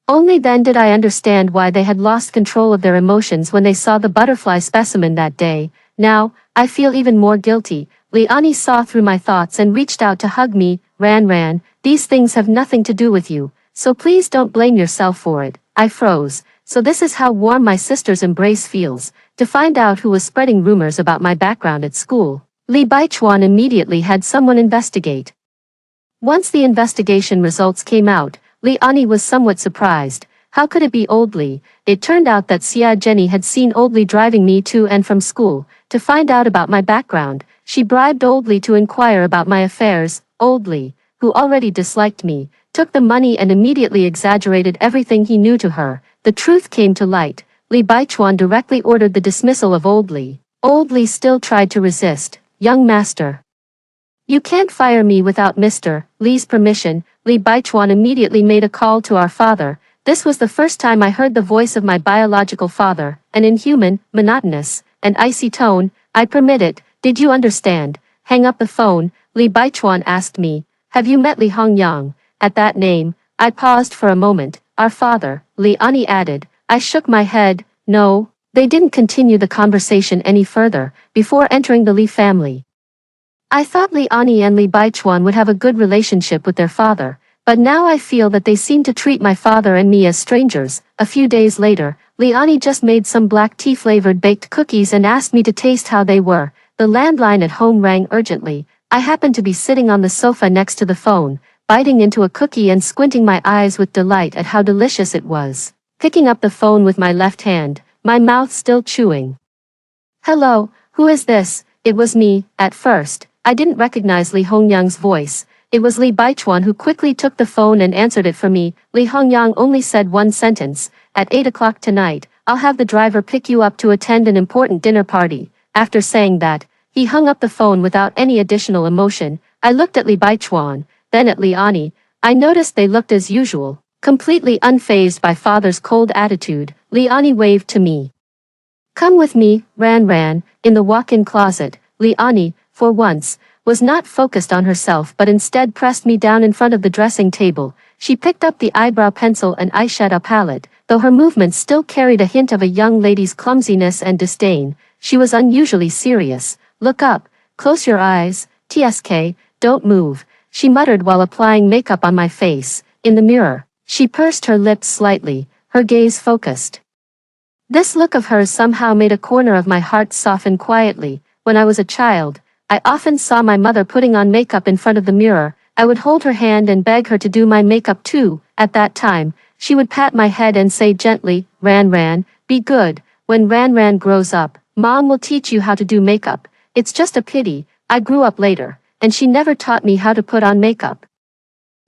Only then did I understand why they had lost control of their emotions when they saw the butterfly specimen that day. Now, I feel even more guilty. Liani saw through my thoughts and reached out to hug me. Ran, these things have nothing to do with you, so please don't blame yourself for it. I froze. So this is how warm my sister's embrace feels, to find out who was spreading rumors about my background at school. Li Baichuan immediately had someone investigate. Once the investigation results came out, Liani was somewhat surprised. How could it be Old Li? It turned out that Xia Zhenyi had seen Old Li driving me to and from school. to find out about my background. She bribed Old Li to inquire about my affairs. Old Li, who already disliked me, took the money and immediately exaggerated everything he knew to her. The truth came to light. Li Baichuan directly ordered the dismissal of Old Li. Old Li still tried to resist. Young master, you can't fire me without Mr. Li's permission. Li Baichuan immediately made a call to our father. This was the first time I heard the voice of my biological father, an inhuman, monotonous, and icy tone. I permit it. Did you understand? Hang up the phone. Li Baichuan asked me. Have you met Li Hongyang? At that name, I paused for a moment. Our father, Li Ani added. I shook my head. No. They didn't continue the conversation any further, before entering the Li family. I thought Li Ani and Li Baichuan would have a good relationship with their father, but now I feel that they seem to treat my father and me as strangers. A few days later, Li Ani just made some black tea-flavored baked cookies and asked me to taste how they were. The landline at home rang urgently. I happened to be sitting on the sofa next to the phone, biting into a cookie and squinting my eyes with delight at how delicious it was. Picking up the phone with my left hand, my mouth still chewing. Hello, who is this? It was me. At first, I didn't recognize Li Hongyang's voice. It was Li Baichuan who quickly took the phone and answered it for me. Li Hongyang only said one sentence. At 8 o'clock tonight, I'll have the driver pick you up to attend an important dinner party. After saying that, he hung up the phone without any additional emotion. I looked at Li Baichuan, then at Li Ani. I noticed they looked as usual, completely unfazed by father's cold attitude. Li Ani waved to me. Come with me, Ran. In the walk-in closet, Li Ani, for once, was not focused on herself but instead pressed me down in front of the dressing table. She picked up the eyebrow pencil and eyeshadow palette, though her movements still carried a hint of a young lady's clumsiness and disdain. She was unusually serious. Look up, close your eyes, TSK, don't move, she muttered while applying makeup on my face. In the mirror, she pursed her lips slightly, her gaze focused. This look of hers somehow made a corner of my heart soften quietly. When I was a child, I often saw my mother putting on makeup in front of the mirror. I would hold her hand and beg her to do my makeup too. At that time, she would pat my head and say gently, Ran, be good. When Ran grows up, Mom will teach you how to do makeup. It's just a pity, I grew up later, and she never taught me how to put on makeup.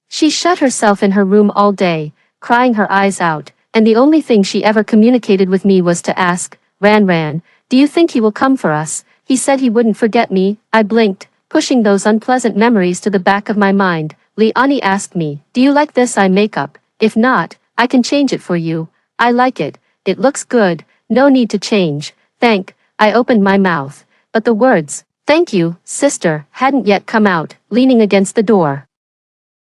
She shut herself in her room all day, crying her eyes out, and the only thing she ever communicated with me was to ask, Ran, do you think he will come for us? He said he wouldn't forget me. I blinked, pushing those unpleasant memories to the back of my mind. Li Ani asked me, do you like this eye makeup? If not, I can change it for you. I like it. It looks good. No need to change. I opened my mouth, but the words, thank you, sister, hadn't yet come out. Leaning against the door,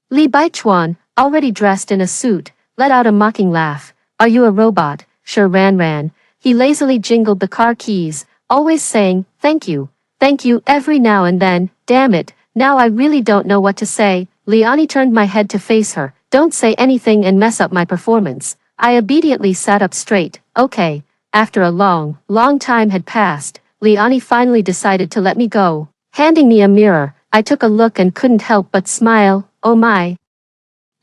Li Baichuan, already dressed in a suit, let out a mocking laugh. Are you a robot? Sure, Ran. He lazily jingled the car keys, always saying, thank you every now and then. Damn it, now I really don't know what to say. Li Ani turned my head to face her. Don't say anything and mess up my performance. I obediently sat up straight. Okay. After a long time had passed, Li Ani finally decided to let me go. Handing me a mirror, I took a look and couldn't help but smile. Oh my.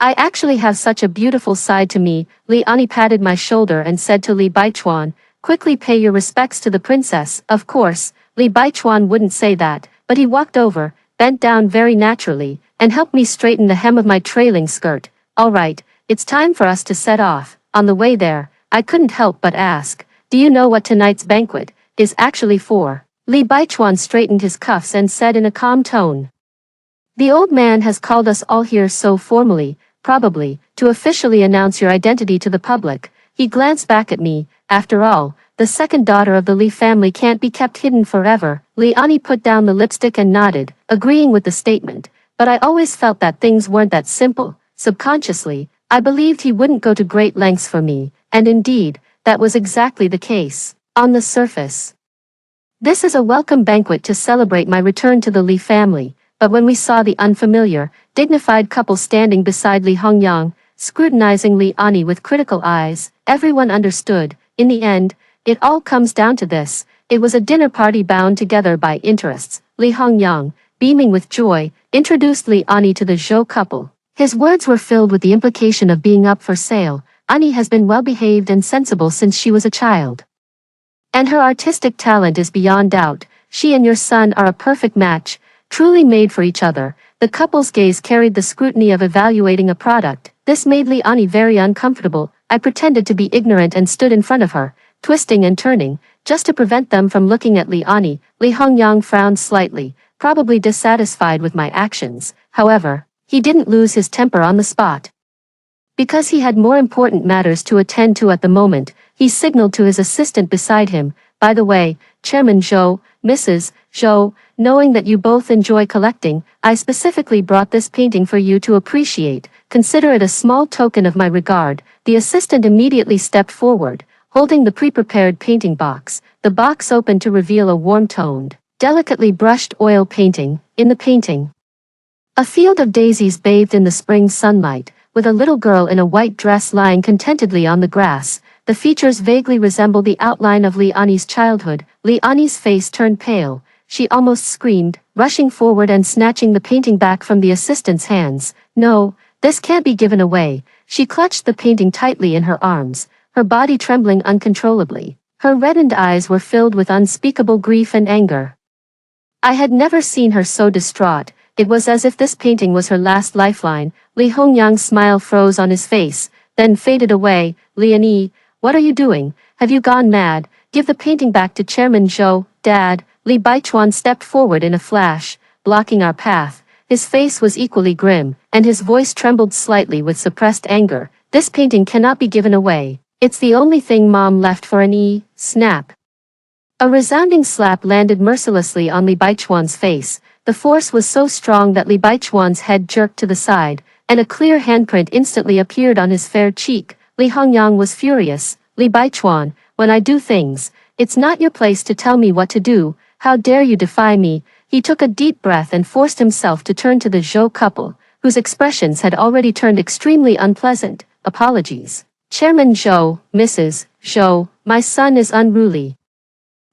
I actually have such a beautiful side to me. Li Ani patted my shoulder and said to Li Baichuan, quickly pay your respects to the princess. Of course, Li Baichuan wouldn't say that, but he walked over, bent down very naturally, and helped me straighten the hem of my trailing skirt. All right, it's time for us to set off. On the way there, I couldn't help but ask, do you know what tonight's banquet is actually for? Li Baichuan straightened his cuffs and said in a calm tone. The old man has called us all here so formally, probably, to officially announce your identity to the public. He glanced back at me. After all, the second daughter of the Li family can't be kept hidden forever. Li Ani put down the lipstick and nodded, agreeing with the statement. But I always felt that things weren't that simple. Subconsciously, I believed he wouldn't go to great lengths for me, and indeed, that was exactly the case. On the surface, this is a welcome banquet to celebrate my return to the Li family, but when we saw the unfamiliar, dignified couple standing beside Li Hongyang, scrutinizing Li Ani with critical eyes, everyone understood. In the end, it all comes down to this. It was a dinner party bound together by interests. Li Hongyang, beaming with joy, introduced Li Ani to the Zhou couple. His words were filled with the implication of being up for sale. Ani has been well-behaved and sensible since she was a child, and her artistic talent is beyond doubt. She and your son are a perfect match, truly made for each other. The couple's gaze carried the scrutiny of evaluating a product. This made Liani very uncomfortable. I pretended to be ignorant and stood in front of her, twisting and turning, just to prevent them from looking at Liani. Li Hongyang frowned slightly, probably dissatisfied with my actions. However, he didn't lose his temper on the spot. Because he had more important matters to attend to at the moment, he signaled to his assistant beside him, "By the way, Chairman Zhou, Mrs. Zhou, knowing that you both enjoy collecting, I specifically brought this painting for you to appreciate. Consider it a small token of my regard." The assistant immediately stepped forward, holding the pre-prepared painting box. The box opened to reveal a warm-toned, delicately brushed oil painting. In the painting, a field of daisies bathed in the spring sunlight, with a little girl in a white dress lying contentedly on the grass. The features vaguely resemble the outline of Liani's childhood. Liani's face turned pale. She almost screamed, rushing forward and snatching the painting back from the assistant's hands. "No, this can't be given away." She clutched the painting tightly in her arms, her body trembling uncontrollably. Her reddened eyes were filled with unspeakable grief and anger. I had never seen her so distraught. It was as if this painting was her last lifeline. Li Hongyang's smile froze on his face, then faded away. "Liani, what are you doing? Have you gone mad? Give the painting back to Chairman Zhou." "Dad." Li Baichuan stepped forward in a flash, blocking our path. His face was equally grim, and his voice trembled slightly with suppressed anger. "This painting cannot be given away. It's the only thing Mom left for an snap. A resounding slap landed mercilessly on Li Baichuan's face. The force was so strong that Li Baichuan's head jerked to the side, and a clear handprint instantly appeared on his fair cheek. Li Hongyang was furious. "Li Baichuan, when I do things, it's not your place to tell me what to do. How dare you defy me?" He took a deep breath and forced himself to turn to the Zhou couple, whose expressions had already turned extremely unpleasant. "Apologies. Chairman Zhou, Mrs. Zhou, my son is unruly.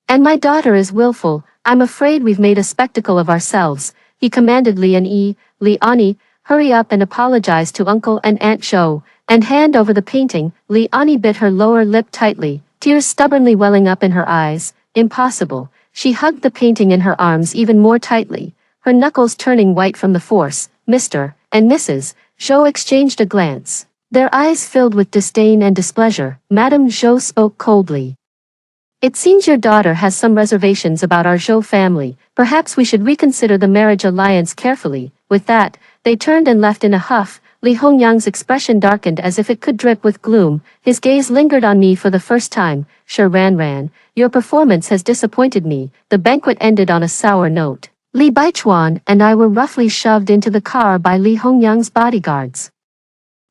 And my daughter is willful. I'm afraid we've made a spectacle of ourselves." He commanded Liani, "Hurry up and apologize to Uncle and Aunt Zhou, and hand over the painting." Liani bit her lower lip tightly, tears stubbornly welling up in her eyes. "Impossible." She hugged the painting in her arms even more tightly, her knuckles turning white from the force. Mr. and Mrs. Zhou exchanged a glance, their eyes filled with disdain and displeasure. Madame Zhou spoke coldly. "It seems your daughter has some reservations about our Zhou family. Perhaps we should reconsider the marriage alliance carefully." With that, they turned and left in a huff. Li Hongyang's expression darkened as if it could drip with gloom. His gaze lingered on me for the first time. "Sure, Ran, your performance has disappointed me." The banquet ended on a sour note. Li Baichuan and I were roughly shoved into the car by Li Hongyang's bodyguards,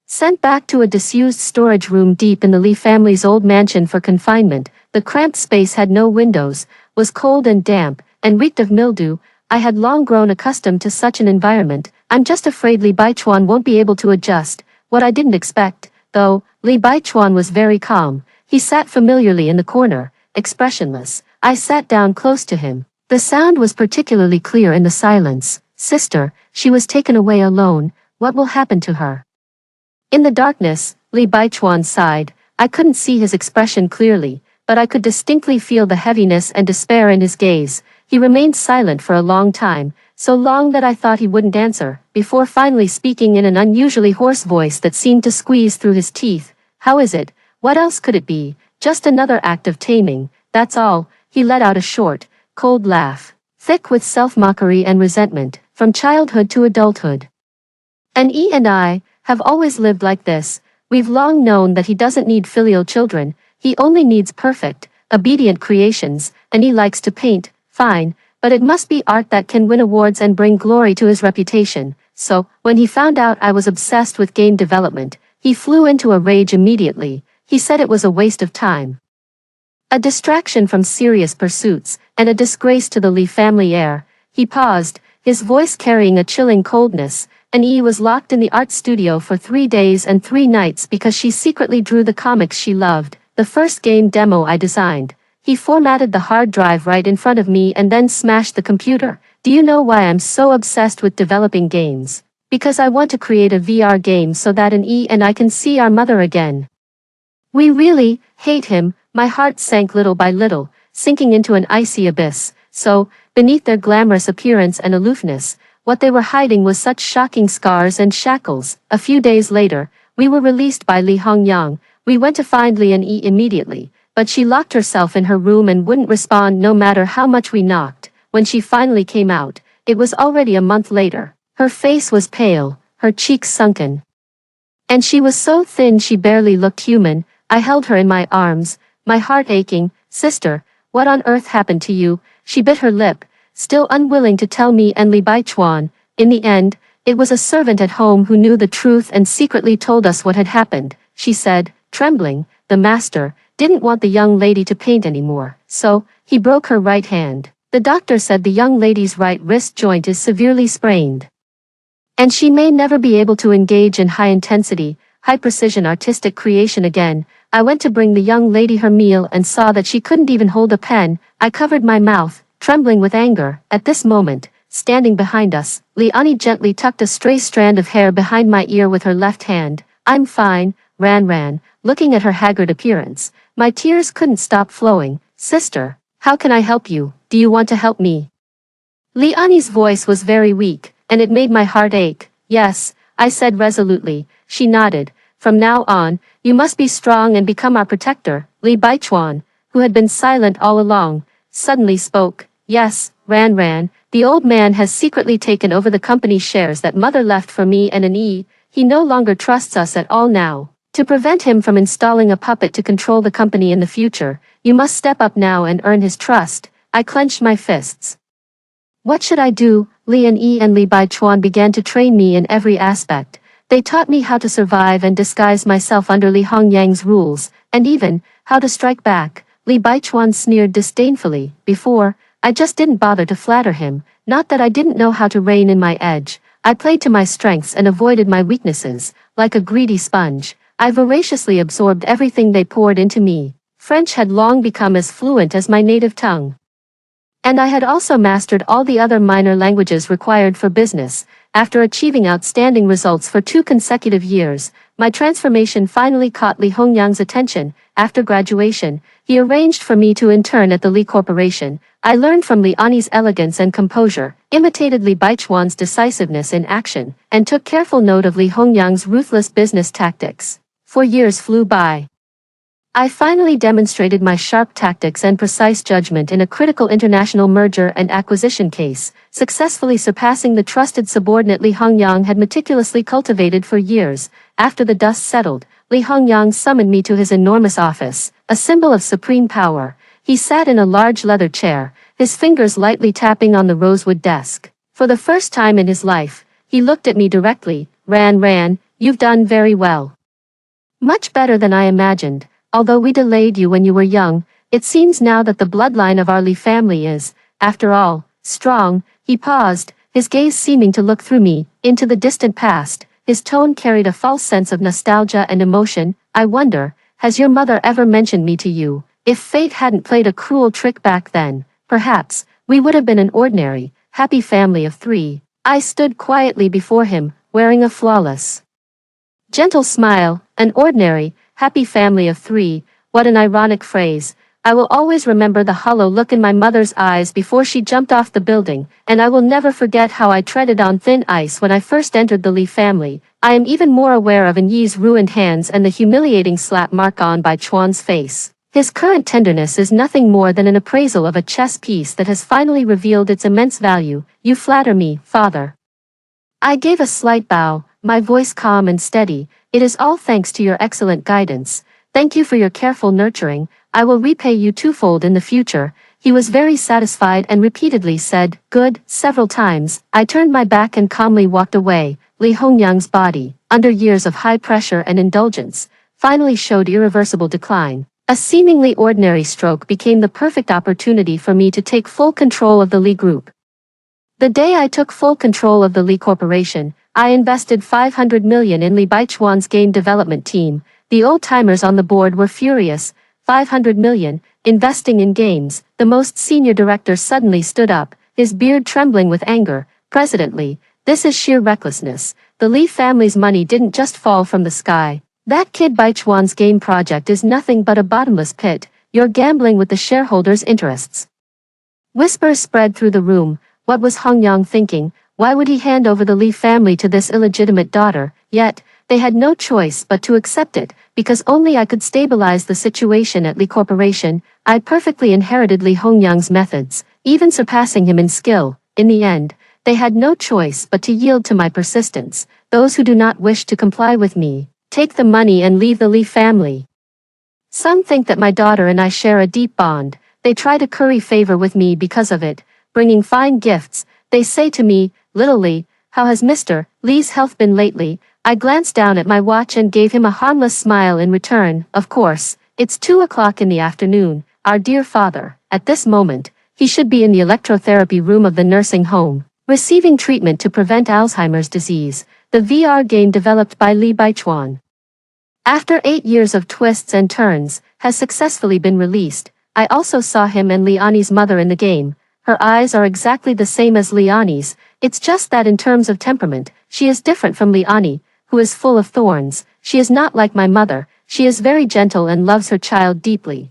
sent back to a disused storage room deep in the Li family's old mansion for confinement. The cramped space had no windows, was cold and damp, and reeked of mildew. I had long grown accustomed to such an environment. I'm just afraid Li Baichuan won't be able to adjust. What I didn't expect, though, Li Baichuan was very calm. He sat familiarly in the corner, expressionless. I sat down close to him. The sound was particularly clear in the silence. "Sister, she was taken away alone. What will happen to her?" In the darkness, Li Baichuan sighed. I couldn't see his expression clearly, but I could distinctly feel the heaviness and despair in his gaze. He remained silent for a long time, so long that I thought he wouldn't answer, before finally speaking in an unusually hoarse voice that seemed to squeeze through his teeth. "How is it? What else could it be? Just another act of taming, that's all." He let out a short, cold laugh, thick with self-mockery and resentment, from childhood to adulthood. And I have always lived like this. We've long known that he doesn't need filial children. He only needs perfect, obedient creations, and he likes to paint. Fine, but it must be art that can win awards and bring glory to his reputation. So, when he found out I was obsessed with game development, he flew into a rage immediately. He said it was a waste of time, a distraction from serious pursuits, and a disgrace to the Li family heir. He paused, his voice carrying a chilling coldness. "And E was locked in the art studio for 3 days and 3 nights because she secretly drew the comics she loved. The first game demo I designed. He formatted the hard drive right in front of me and then smashed the computer. Do you know why I'm so obsessed with developing games? Because I want to create a VR game so that an E and I can see our mother again. We really hate him." My heart sank little by little, sinking into an icy abyss. So, beneath their glamorous appearance and aloofness, what they were hiding was such shocking scars and shackles. A few days later, we were released by Li Hongyang. We went to find Li and Yi immediately, but she locked herself in her room and wouldn't respond no matter how much we knocked. When she finally came out, it was already a month later. Her face was pale, her cheeks sunken, and she was so thin she barely looked human. I held her in my arms, my heart aching. Sister, what on earth happened to you? She bit her lip, still unwilling to tell me and Li Baichuan. In the end, it was a servant at home who knew the truth and secretly told us what had happened. She said, trembling, the master didn't want the young lady to paint anymore, so he broke her right hand. The doctor said the young lady's right wrist joint is severely sprained, and she may never be able to engage in high-intensity, high-precision artistic creation again. I went to bring the young lady her meal and saw that she couldn't even hold a pen. I covered my mouth, trembling with anger. At this moment, standing behind us, Liani gently tucked a stray strand of hair behind my ear with her left hand. I'm fine, Ran, looking at her haggard appearance. My tears couldn't stop flowing. Sister, how can I help you? Do you want to help me? Liani's voice was very weak, and it made my heart ache. Yes, I said resolutely. She nodded. From now on, you must be strong and become our protector. Li Baichuan, who had been silent all along, suddenly spoke. Yes, Ran, the old man has secretly taken over the company shares that mother left for me and an E. He no longer trusts us at all now. To prevent him from installing a puppet to control the company in the future, you must step up now and earn his trust. I clenched my fists. What should I do? Li and Yi and Li Baichuan began to train me in every aspect. They taught me how to survive and disguise myself under Li Hongyang's rules, and even how to strike back. Li Baichuan sneered disdainfully. Before, I just didn't bother to flatter him. Not that I didn't know how to rein in my edge. I played to my strengths and avoided my weaknesses. Like a greedy sponge, I voraciously absorbed everything they poured into me. French had long become as fluent as my native tongue, and I had also mastered all the other minor languages required for business. After achieving outstanding results for 2 consecutive years, my transformation finally caught Li Hongyang's attention. After graduation, he arranged for me to intern at the Li Corporation. I learned from Li Ani's elegance and composure, imitated Li Baichuan's decisiveness in action, and took careful note of Li Hongyang's ruthless business tactics. 4 years flew by. I finally demonstrated my sharp tactics and precise judgment in a critical international merger and acquisition case, successfully surpassing the trusted subordinate Li Hongyang had meticulously cultivated for years. After the dust settled, Li Hongyang summoned me to his enormous office, a symbol of supreme power. He sat in a large leather chair, his fingers lightly tapping on the rosewood desk. For the first time in his life, he looked at me directly. Ran, you've done very well. Much better than I imagined. Although we delayed you when you were young, it seems now that the bloodline of our Li family is, after all, strong. He paused, his gaze seeming to look through me, into the distant past. His tone carried a false sense of nostalgia and emotion. I wonder, has your mother ever mentioned me to you? If fate hadn't played a cruel trick back then, perhaps, we would have been an ordinary, happy family of 3. I stood quietly before him, wearing a flawless, gentle smile. An ordinary, happy family of 3, what an ironic phrase. I will always remember the hollow look in my mother's eyes before she jumped off the building, and I will never forget how I treaded on thin ice when I first entered the Li family. I am even more aware of An Yi's ruined hands and the humiliating slap mark on Baichuan's face. His current tenderness is nothing more than an appraisal of a chess piece that has finally revealed its immense value. You flatter me, father. I gave a slight bow, my voice calm and steady. It is all thanks to your excellent guidance. Thank you for your careful nurturing. I will repay you twofold in the future. He was very satisfied and repeatedly said, good, several times. I turned my back and calmly walked away. Li Hongyang's body, under years of high pressure and indulgence, finally showed irreversible decline. A seemingly ordinary stroke became the perfect opportunity for me to take full control of the Li Group. The day I took full control of the Li Corporation, I invested 500 million in Li Baichuan's game development team. The old-timers on the board were furious. 500 million, investing in games. The most senior director suddenly stood up, his beard trembling with anger. President Li, this is sheer recklessness. The Li family's money didn't just fall from the sky. That kid Baichuan's game project is nothing but a bottomless pit. You're gambling with the shareholders' interests. Whispers spread through the room. What was Hong Yang thinking? Why would he hand over the Li family to this illegitimate daughter? Yet, they had no choice but to accept it, because only I could stabilize the situation at Li Corporation. I perfectly inherited Li Hongyang's methods, even surpassing him in skill. In the end, they had no choice but to yield to my persistence. Those who do not wish to comply with me, take the money and leave the Li family. Some think that my daughter and I share a deep bond. They try to curry favor with me because of it, bringing fine gifts. They say to me, "Little Li, how has Mr. Li's health been lately?" I glanced down at my watch and gave him a harmless smile in return. Of course, it's 2 o'clock in the afternoon. Our dear father, at this moment, he should be in the electrotherapy room of the nursing home, receiving treatment to prevent Alzheimer's disease, the VR game developed by Li Baichuan. After 8 years of twists and turns, has successfully been released. I also saw him and Liani's mother in the game. Her eyes are exactly the same as Liani's. It's just that in terms of temperament, she is different from Liani, who is full of thorns. She is not like my mother. She is very gentle and loves her child deeply.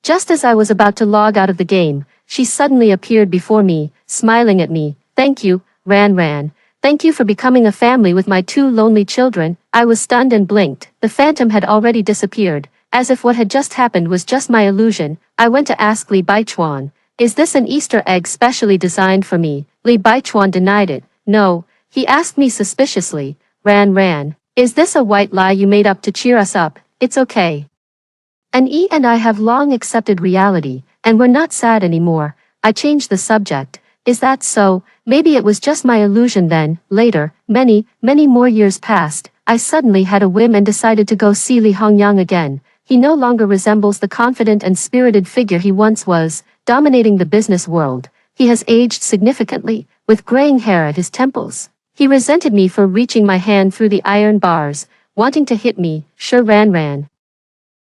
Just as I was about to log out of the game, she suddenly appeared before me, smiling at me. "Thank you, Ran. Thank you for becoming a family with my 2 lonely children." I was stunned and blinked. The phantom had already disappeared, as if what had just happened was just my illusion. I went to ask Li Baichuan, "Is this an Easter egg specially designed for me?" Li Baichuan denied it. "No." He asked me suspiciously, Ran, "Is this a white lie you made up to cheer us up?" "It's okay. And I have long accepted reality, and we're not sad anymore." I changed the subject. "Is that so? Maybe it was just my illusion then." Later, many more years passed. I suddenly had a whim and decided to go see Li Hongyang again. He no longer resembles the confident and spirited figure he once was, dominating the business world. He has aged significantly, with graying hair at his temples. He resented me for reaching my hand through the iron bars, wanting to hit me. "Sure, Ran.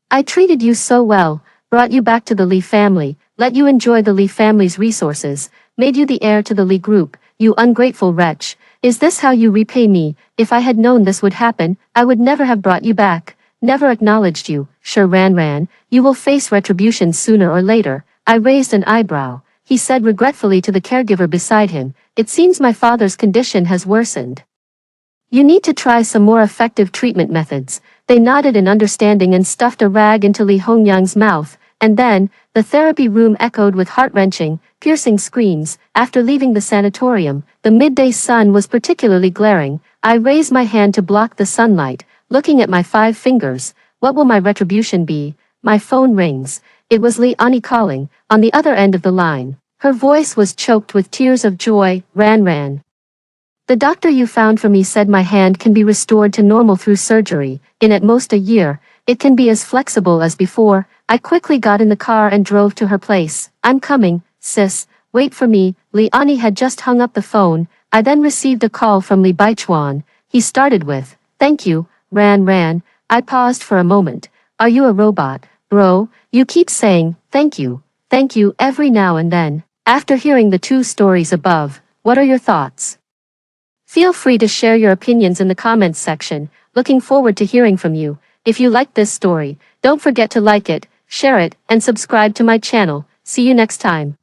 I treated you so well, brought you back to the Li family, let you enjoy the Li family's resources, made you the heir to the Li group, you ungrateful wretch. Is this how you repay me? If I had known this would happen, I would never have brought you back, never acknowledged you." "Sure, Ran, you will face retribution sooner or later." I raised an eyebrow. He said regretfully to the caregiver beside him, "It seems my father's condition has worsened. You need to try some more effective treatment methods." They nodded in understanding and stuffed a rag into Li Hongyang's mouth, and then, the therapy room echoed with heart-wrenching, piercing screams. After leaving the sanatorium, the midday sun was particularly glaring. I raised my hand to block the sunlight, looking at my 5 fingers. What will my retribution be? My phone rings. It was Liani calling, on the other end of the line. Her voice was choked with tears of joy. Ran. "The doctor you found for me said my hand can be restored to normal through surgery, in at most a year. It can be as flexible as before." I quickly got in the car and drove to her place. "I'm coming, sis, wait for me." Liani had just hung up the phone. I then received a call from Li Baichuan. He started with, "Thank you, Ran. I paused for a moment. "Are you a robot, bro? You keep saying, thank you every now and then." After hearing the 2 stories above, what are your thoughts? Feel free to share your opinions in the comments section. Looking forward to hearing from you. If you liked this story, don't forget to like it, share it, and subscribe to my channel. See you next time.